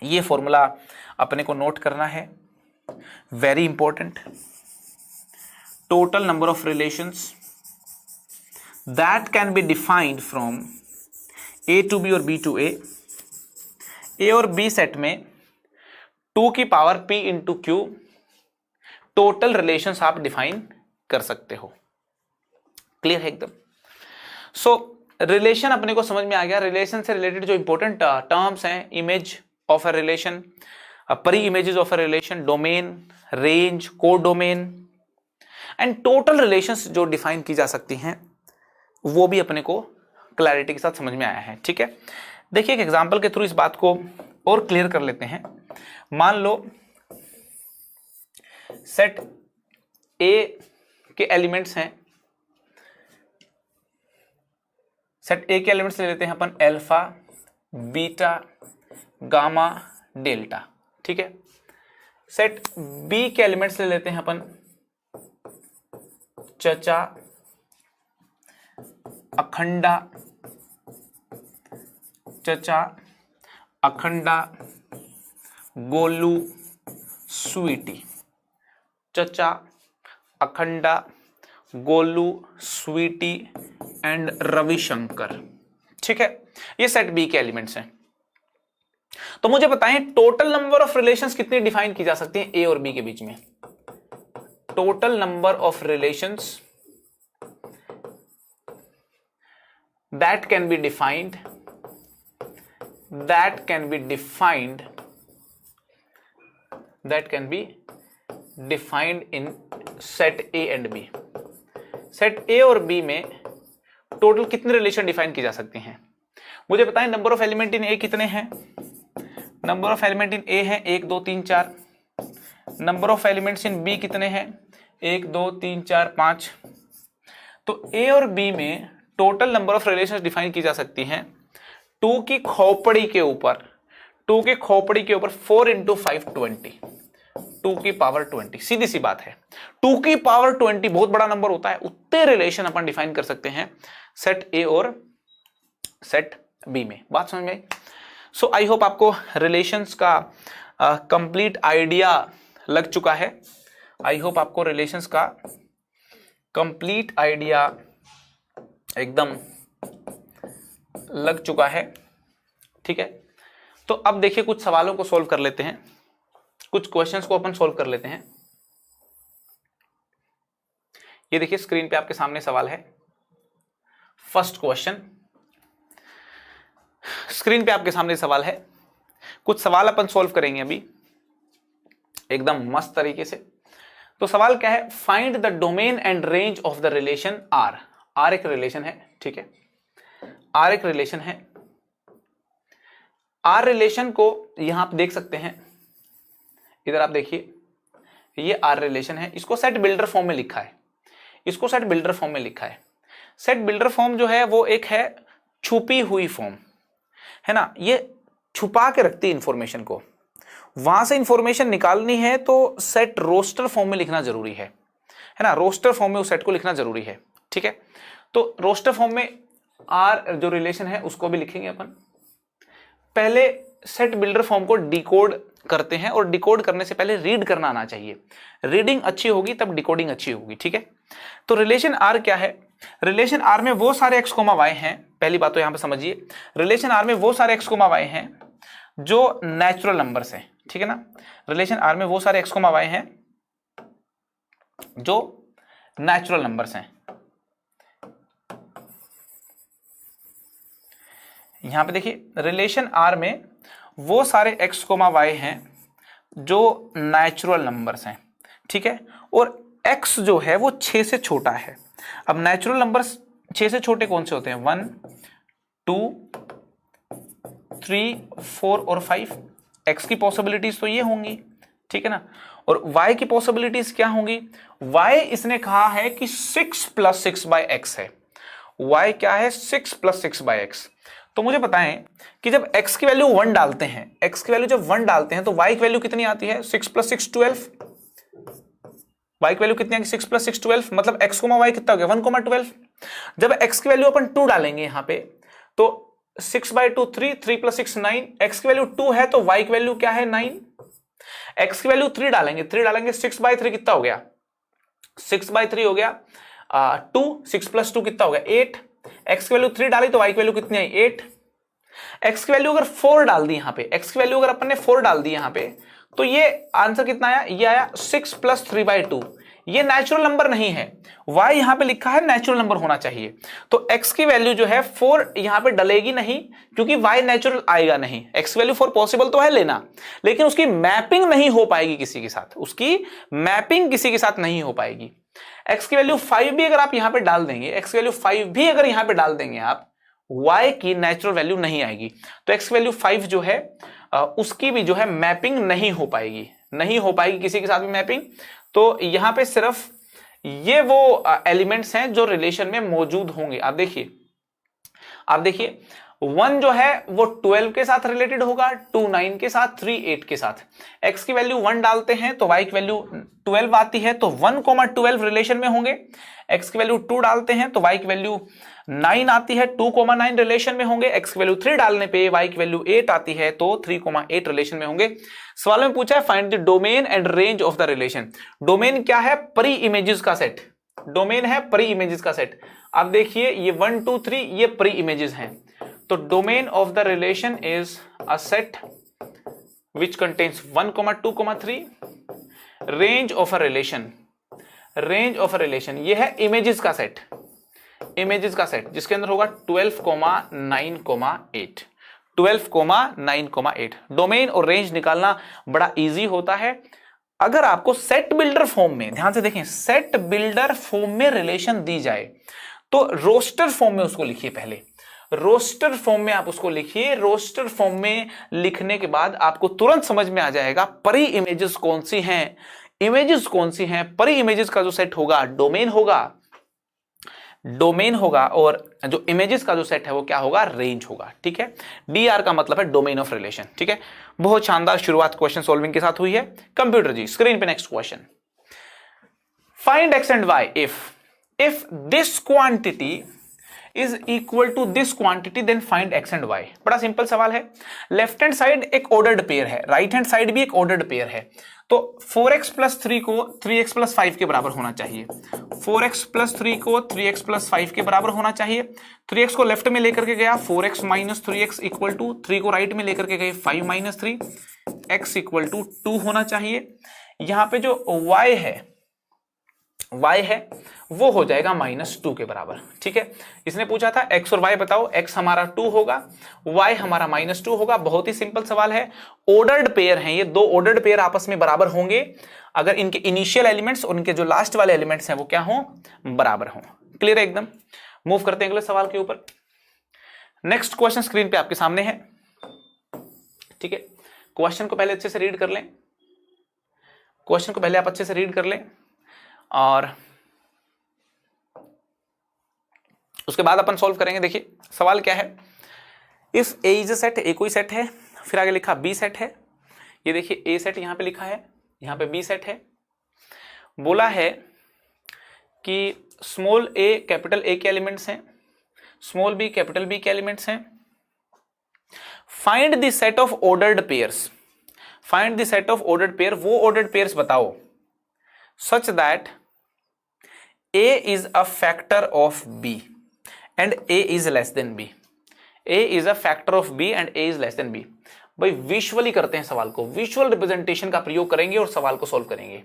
ये फॉर्मूला अपने को नोट करना है, very important. Total number of relations that can be defined from A to B और B to A, A और B set में 2 की power P into Q total relations आप डिफाइन कर सकते हो। क्लियर है एकदम। सो रिलेशन अपने को समझ में आ गया। रिलेशन से रिलेटेड जो इंपॉर्टेंट टर्म्स हैं, इमेज ऑफ अ रिलेशन, परी images of a relation, domain, range, को डोमेन एंड टोटल रिलेशंस जो डिफाइन की जा सकती हैं, वो भी अपने को क्लैरिटी के साथ समझ में आया है। ठीक है, देखिए एक एग्जांपल के थ्रू इस बात को और क्लियर कर लेते हैं। मान लो सेट ए के एलिमेंट्स हैं, सेट ए के एलिमेंट्स ले लेते हैं अपन अल्फा, बीटा, गामा, डेल्टा। ठीक है, सेट बी के एलिमेंट्स ले लेते हैं अपन चचा, अखंडा, चचा, अखंडा, गोलू, स्वीटी। चचा, अखंडा, गोलू, स्वीटी एंड रविशंकर। ठीक है, ये सेट बी के एलिमेंट्स हैं। तो मुझे बताएं टोटल नंबर ऑफ रिलेशंस कितनी डिफाइन की जा सकती हैं ए और बी के बीच में? Total number of relations that can be defined in set A and B। Set A और B में टोटल कितने रिलेशन डिफाइन की जा सकते हैं? मुझे बताएं number of element in A कितने हैं? Number of element in A है 1 2 3 4। Number of elements in B कितने हैं? 1 2 3 4 5। तो A और B में total number of relations define की जा सकती हैं 2 की खोपड़ी के ऊपर 4 इंटू 5 20, 2 की पावर 20। सीधी सी बात है, 2 की पावर 20 बहुत बड़ा नंबर होता है। उतने रिलेशन अपन डिफाइन कर सकते हैं सेट ए और सेट बी में। बात समझ में? सो आई होप आपको रिलेशंस का कंप्लीट आइडिया लग चुका है। आई होप आपको रिलेशंस का कंप्लीट आइडिया एकदम लग चुका है। ठीक है, तो अब देखिए कुछ सवालों को सॉल्व कर लेते हैं, कुछ क्वेश्चंस को अपन सॉल्व कर लेते हैं। ये देखिए स्क्रीन पे आपके सामने सवाल है। फर्स्ट क्वेश्चन स्क्रीन पे आपके सामने सवाल है। कुछ सवाल अपन सॉल्व करेंगे अभी एकदम मस्त तरीके से। तो सवाल क्या है? Find the domain and range of the relation R. R एक रिलेशन है। ठीक है, आर एक रिलेशन है। आर रिलेशन को यहां आप देख सकते हैं, इधर आप देखिए, ये आर रिलेशन है। इसको सेट बिल्डर फॉर्म में लिखा है, इसको सेट बिल्डर फॉर्म में लिखा है। सेट बिल्डर फॉर्म जो है वो एक है छुपी हुई फॉर्म, है ना। ये छुपा के रखती है इंफॉर्मेशन को। वहां से इंफॉर्मेशन निकालनी है तो सेट रोस्टर फॉर्म में लिखना जरूरी है ना। रोस्टर फॉर्म में उस सेट को लिखना जरूरी है। ठीक है, तो रोस्टर फॉर्म में आर जो रिलेशन है उसको भी लिखेंगे अपन। पहले सेट बिल्डर फॉर्म को डिकोड करते हैं, और डिकोड करने से पहले रीड करना आना चाहिए। रीडिंग अच्छी होगी तब डिकोडिंग अच्छी होगी। ठीक है, तो रिलेशन आर क्या है? रिलेशन आर में वो सारे एक्स कोमा वाई हैं। पहली बात तो यहां पे समझिए, रिलेशन आर में वो सारे एक्स कोमा वाई हैं जो नेचुरल नंबर्स हैं। ठीक है ना, रिलेशन आर में वो सारे एक्स कोमा वाई हैं जो नेचुरल नंबर्स हैं। यहां पे देखिए रिलेशन आर में वो सारे एक्स कोमा वाई हैं जो नेचुरल नंबर्स हैं। ठीक है, और एक्स जो है वो 6 से छोटा है। अब नेचुरल नंबर्स 6 से छोटे कौन से होते हैं? 1 2 3 4 और 5। एक्स की पॉसिबिलिटीज तो ये होंगी। ठीक है ना, और y की पॉसिबिलिटीज क्या होंगी? y इसने कहा है कि 6 + 6/x है। y क्या है? 6 + 6/x। तो मुझे बताएं कि जब x की वैल्यू 1 डालते हैं, x की वैल्यू जब 1 डालते हैं तो y की वैल्यू कितनी आती है? 6 + 6 12। y की वैल्यू कितनी आएगी? 6 + 6 12, मतलब x, y कितना हो गया? 1, 12। जब x की वैल्यू अपन 2 डालेंगे यहां पे तो 6/2 3, 3 + 6 9। x की वैल्यू 2 है तो y की वैल्यू क्या है? 9। x की वैल्यू 3 डालेंगे, 6/3 कितना हो गया? 6/3 हो गया 2। 6 + 2 कितना हो गया? 8। x की वैल्यू 3 डाली तो y की वैल्यू कितनी आई? 8। x की वैल्यू अगर 4 डाल दी यहां पे, x की वैल्यू अगर अपन ने 4 डाल दी यहां पे तो ये आंसर कितना आया? ये आया 6 + 3/2। ये नेचुरल नंबर नहीं है। y यहां पे लिखा है नेचुरल नंबर होना चाहिए, तो x की वैल्यू जो है 4 यहां पे डलेगी नहीं, क्योंकि y नेचुरल आएगा नहीं। x की वैल्यू 4 पॉसिबल तो है लेना, लेकिन उसकी मैपिंग नहीं हो पाएगी किसी के साथ, उसकी मैपिंग किसी के साथ नहीं हो पाएगी। x की वैल्यू 5 भी अगर आप यहां पे डाल देंगे, x की वैल्यू 5 भी अगर यहां पे डाल देंगे आप, y की नेचुरल वैल्यू नहीं आएगी। तो x की वैल्यू 5 जो है उसकी भी जो है मैपिंग नहीं हो पाएगी किसी के साथ भी मैपिंग। तो यहां पे सिर्फ ये वो एलिमेंट्स हैं जो रिलेशन में मौजूद होंगे। आप देखिए 1 जो है वो 12 के साथ रिलेटेड होगा, 2 9 के साथ, 3 8 के साथ। x की वैल्यू 1 डालते हैं तो y की वैल्यू 12 आती है, तो 1, 12 रिलेशन में होंगे। x की वैल्यू 2 डालते हैं तो y की वैल्यू 9 आती है, 2, 9 रिलेशन में होंगे। x की वैल्यू 3 डालने पे y की वैल्यू 8 आती है, तो 3, 8 रिलेशन में होंगे। सवाल में पूछा है find the domain and range of the relation. Domain क्या है? परी इमेजेस का सेट। डोमेन है परी इमेजेस का सेट। अब देखिए ये 1 2 3 ये परी इमेजेस हैं, तो domain of the relation is a set which contains 1, 2, 3। Range of a relation ये है इमेजेस का सेट, जिसके अंदर होगा 12, 9, 8। 12, 9, 8। डोमेन और रेंज निकालना बड़ा इजी होता है। अगर आपको सेट बिल्डर फॉर्म में, ध्यान से देखें, सेट बिल्डर फॉर्म में रिलेशन दी जाए तो रोस्टर फॉर्म में उसको लिखिए। पहले रोस्टर फॉर्म में आप उसको लिखिए। रोस्टर फॉर्म में लिखने के बाद आपको तुरंत समझ में आ जाएगा परी इमेजेस कौन सी हैं, परी इमेजेस का जो सेट होगा डोमेन होगा और जो इमेजेस का जो सेट है वो क्या होगा? रेंज होगा। ठीक है, DR का मतलब है डोमेन ऑफ रिलेशन। ठीक है, बहुत शानदार शुरुआत क्वेश्चन सॉल्विंग के साथ हुई है। कंप्यूटर जी स्क्रीन पे next question, find x and y if this quantity is equal to this quantity then find x and y। बड़ा सिंपल सवाल है। लेफ्ट हैंड साइड एक ऑर्डर्ड पेयर है, राइट हैंड साइड भी एक ऑर्डर्ड पेयर है। तो 4x + 3 को 3x + 5 के बराबर होना चाहिए। 4x + 3 को 3x + 5 के बराबर होना चाहिए। 3x को लेफ्ट में लेकर के गया, 4x - 3x = 3 को राइट में लेकर के गए, 5 - 3 x = 2 होना चाहिए। यहां पे जो y है वो हो जाएगा -2 के बराबर। ठीक है, इसने पूछा था x और y बताओ, x हमारा 2 होगा, y हमारा -2 होगा। बहुत ही सिंपल सवाल है। ऑर्डर्ड पेयर हैं ये, दो ऑर्डर्ड पेयर आपस में बराबर होंगे अगर इनके इनिशियल एलिमेंट्स और इनके जो लास्ट वाले एलिमेंट्स हैं वो क्या हो? बराबर हो। क्लियर है एकदम। मूव करते हैं अगले सवाल के ऊपर। नेक्स्ट क्वेश्चन स्क्रीन पे आपके सामने है। ठीक है, क्वेश्चन को पहले अच्छे से रीड कर लें, और उसके बाद अपन सॉल्व करेंगे। देखिए सवाल क्या है, इस ए इज अ सेट, ए कोई सेट है, फिर आगे लिखा बी सेट है। ये देखिए ए सेट यहां पे लिखा है, यहां पे बी सेट है। बोला है कि स्मॉल ए कैपिटल ए के एलिमेंट्स हैं, स्मॉल बी कैपिटल बी के एलिमेंट्स हैं। Find the set of ordered pairs, find the set of ordered pair, वो ऑर्डर्ड पेयर्स बताओ such that A is a factor of B and A is less than B। A is a factor of B and A is less than B। भाई visually करते हैं सवाल को, visual representation का प्रयोग करेंगे और सवाल को सोल्व करेंगे।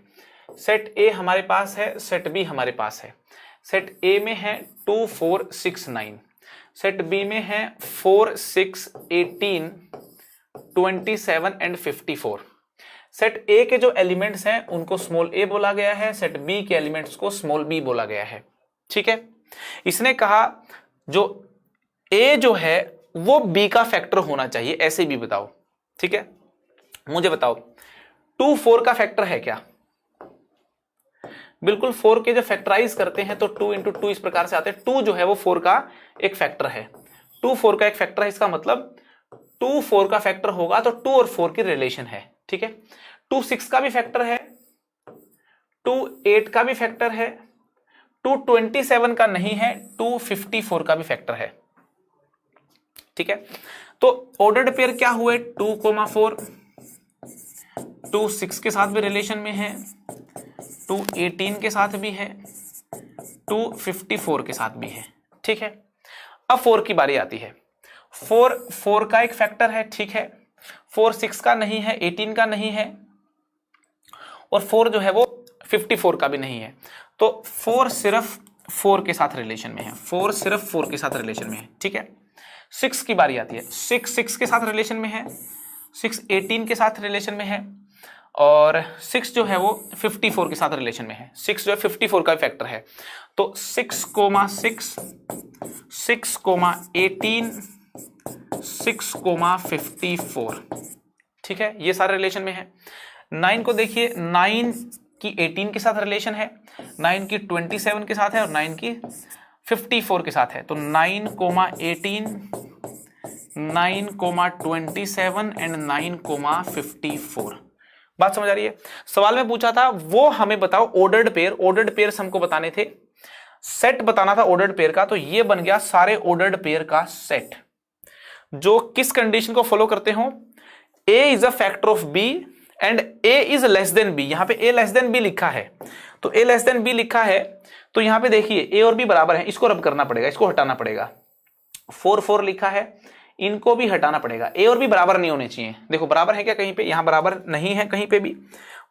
सेट A हमारे पास है, सेट B हमारे पास है। सेट A में है 2 4 6 9, सेट B में है 4 6 18 27 एंड 54। सेट ए के जो एलिमेंट्स हैं उनको स्मॉल ए बोला गया है, सेट बी के एलिमेंट्स को स्मॉल बी बोला गया है। ठीक है, इसने कहा जो ए जो है वो बी का फैक्टर होना चाहिए, ऐसे भी बताओ। ठीक है, मुझे बताओ 2 4 का फैक्टर है क्या? बिल्कुल, 4 के जब फैक्टराइज करते हैं तो 2 × 2 इस प्रकार से आते हैं। 2 जो है वो 4 का एक फैक्टर है, 2 4 का एक फैक्टर है। इसका मतलब 2 4 का फैक्टर होगा तो 2 और 4 की रिलेशन है। ठीक है, 2 6 का भी फैक्टर है, 2 8 का भी फैक्टर है, 2 27 का नहीं है, 2 54 का भी फैक्टर है। ठीक है, तो ऑर्डर्ड पेयर क्या हुए? 2, 4, 2 6 के साथ भी रिलेशन में है, 2 18 के साथ भी है, 2 54 के साथ भी है। ठीक है, अब 4 की बारी आती है। 4 का एक फैक्टर है, ठीक है, 4 6 का नहीं है, 18 का नहीं है, और 4 जो है वो 54 का भी नहीं है। तो 4 सिर्फ 4 के साथ रिलेशन में है, 4 सिर्फ 4 के साथ रिलेशन में है। ठीक है, 6 की बारी आती है। 6 6 के साथ रिलेशन में है, 6 18 के साथ रिलेशन में है, और 6 जो है वो 54 के साथ रिलेशन में है। 6 जो है 54 का फैक्टर है, तो 6,6, 6,18, 6,54, ठीक है, ये सारे रिलेशन में है। 9 को देखिए, 9 की 18 के साथ रिलेशन है, 9 की 27 के साथ है और 9 की 54 के साथ है, तो 9,18, 9,27 एंड 9,54। बात समझ आ रही है? सवाल में पूछा था वो हमें बताओ ऑर्डर्ड पेयर, ऑर्डर्ड पेयर्स हमको बताने थे, सेट बताना था ऑर्डर्ड पेयर का, तो ये बन गया सारे ऑर्डर्ड पेयर का सेट जो किस कंडीशन को फॉलो करते हो, a is a factor of b and a is less than b। यहां पे a लेस देन b लिखा है, तो a लेस देन b लिखा है, तो यहां पे देखिए a और b बराबर है, इसको रब करना पड़ेगा, इसको हटाना पड़ेगा। 4 4 लिखा है, इनको भी हटाना पड़ेगा। a और b बराबर नहीं होने चाहिए, देखो बराबर है क्या कहीं पे, यहां बराबर नहीं है कहीं पे भी।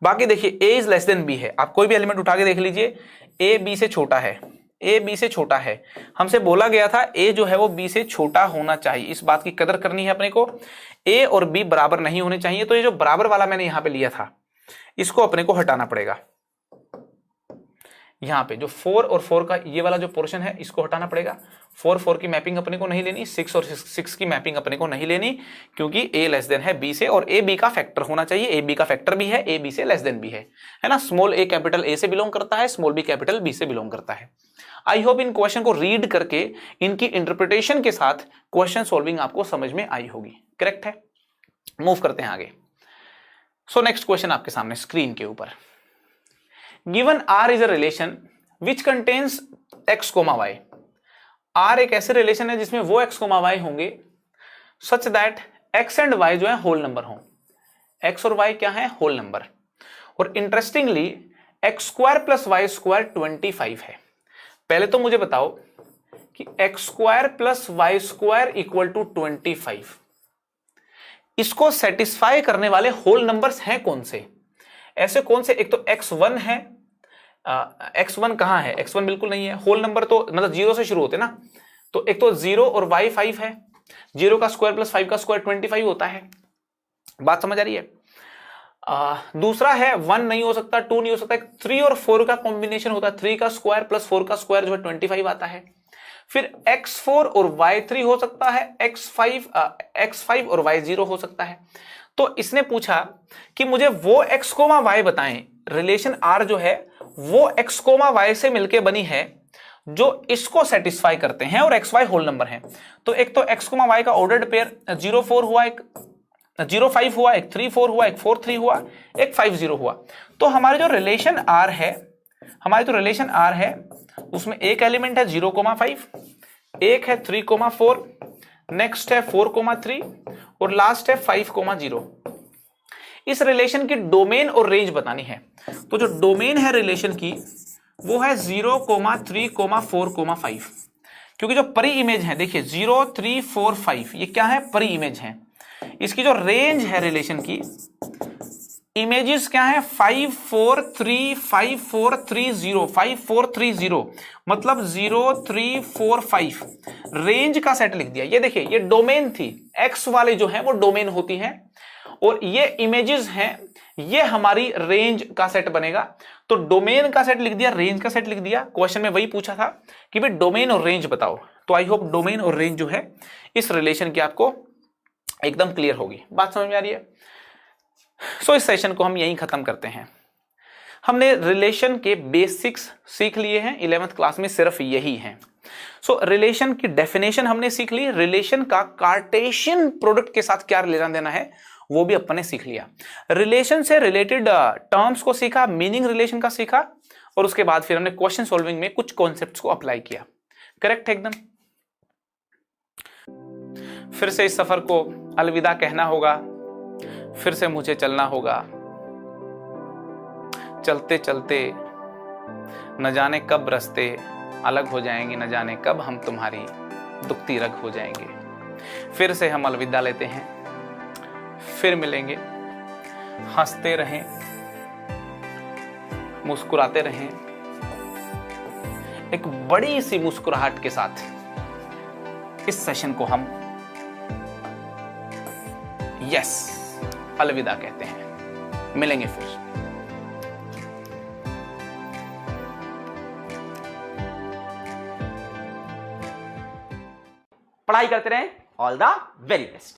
बाकी देखिए a is less than b है, आप कोई भी एलिमेंट उठा के देख लीजिए, a b से छोटा है, a b से छोटा है। हमसे बोला गया था a जो है वो b से छोटा होना चाहिए, इस बात की कदर करनी है अपने को। a और b बराबर नहीं होने चाहिए, तो ये जो बराबर वाला मैंने यहां पे लिया था इसको अपने को हटाना पड़ेगा। यहां पे जो 4 और 4 का ये वाला जो पोर्शन है इसको हटाना पड़ेगा। 4 4 की मैपिंग अपने को नहीं लेनी, 6 और 6 की मैपिंग अपने को नहीं लेनी, क्योंकि a लेस देन है b से और a b का फैक्टर होना चाहिए, a b का फैक्टर भी है, a b से लेस देन b है ना। स्मॉल a कैपिटल a से बिलोंग करता है, स्मॉल b कैपिटल b से बिलोंग करता है। आई होप इन क्वेश्चन को रीड करके इनकी इंटरप्रिटेशन के साथ क्वेश्चन सॉल्विंग आपको समझ में आई होगी। करेक्ट है, मूव करते हैं आगे। सो नेक्स्ट क्वेश्चन आपके सामने स्क्रीन के ऊपर, given R is a relation which contains x, y। R एक ऐसे रिलेशन है जिसमें वो x, y होंगे such that x and y जो है होल नंबर हो। x और y क्या है, होल नंबर। और interestingly x square plus y square 25 है। पहले तो मुझे बताओ कि x square plus y square equal to 25, इसको सेटिस्फाई करने वाले होल नंबर्स हैं कौन से? ऐसे कौन से? एक तो x1 है, x1 कहां है, x1 बिल्कुल नहीं है। होल नंबर तो मतलब 0 से शुरू होते ना, तो एक तो 0 और y 5 है, 0 का स्क्वायर प्लस 5 का स्क्वायर 25 होता है। बात समझ आ रही है? दूसरा है 1 नहीं हो सकता, 2 नहीं हो सकता, 3 और 4 का कॉम्बिनेशन होता है, 3 का स्क्वायर प्लस 4 का स्क्वायर जो है 25 आता है। फिर x4 और y3 हो सकता है, x5 और y0 हो सकता है। तो इसने पूछा कि मुझे वो x, y बताएं, रिलेशन R जो है वो x, y से मिलके बनी है जो इसको सेटिस्फाई करते हैं और xy होल नंबर है। तो एक तो x, y का ऑर्डर्ड पेयर 0 4 हुआ, एक 0 5 हुआ, एक 3 4 हुआ, एक 4 3 हुआ, एक 5 0 हुआ। तो हमारे जो रिलेशन R है, उसमें एक एलिमेंट है 0, 5, एक है 3, 4, नेक्स्ट है 4, 3 और लास्ट है 5, 0। इस रिलेशन की डोमेन और रेंज बतानी है। तो जो डोमेन है रिलेशन की वो है 0, 3, 4, 5, क्योंकि जो परी इमेज है देखिए 0 3 4 5 ये क्या है, परी इमेज है। इसकी जो रेंज है रिलेशन की, इमेजेस क्या है 5 4 3 5 4 3 0 5 4 3 0, मतलब 0 3 4 5 रेंज का सेट लिख दिया। ये देखिए ये डोमेन थी, एक्स वाले जो है वो डोमेन होती है और ये इमेजेस हैं, ये हमारी रेंज का सेट बनेगा। तो डोमेन का सेट लिख दिया, रेंज का सेट लिख दिया। क्वेश्चन में वही पूछा था कि भाई डोमेन और रेंज बताओ, तो आई होप डोमेन और रेंज जो है इस रिलेशन की आपको एकदम क्लियर होगी। बात समझ में आ रही है? सो इस सेशन को हम यहीं खत्म करते हैं। हमने रिलेशन के बेसिक्स सीख लिए हैं 11th क्लास में, सिर्फ यही हैं। सो रिलेशन की डेफिनेशन हमने सीख ली, रिलेशन का कार्टेशियन प्रोडक्ट के साथ क्या लेना देना है वो भी अपन ने सीख लिया। रिलेशन से रिलेटेड टर्म्स को सीखा, मीनिंग रिलेशन का सीखा और उसके बाद फिर हमने क्वेश्चन सॉल्विंग में कुछ कॉन्सेप्ट्स को अप्लाई किया। करेक्ट है एकदम। फिर से इस सफर को अलविदा कहना होगा, फिर से मुझे चलना होगा। चलते चलते न जाने कब रास्ते अलग हो जाएंगे, न जाने कब हम तुम्हारी दुखती रग हो जाएंगे। फिर से हम अलविदा लेते हैं, फिर मिलेंगे। हंसते रहें, मुस्कुराते रहें, एक बड़ी सी मुस्कुराहट के साथ इस सेशन को हम अलविदा कहते हैं। मिलेंगे फिर। पढ़ाई करते रहें। All the very best.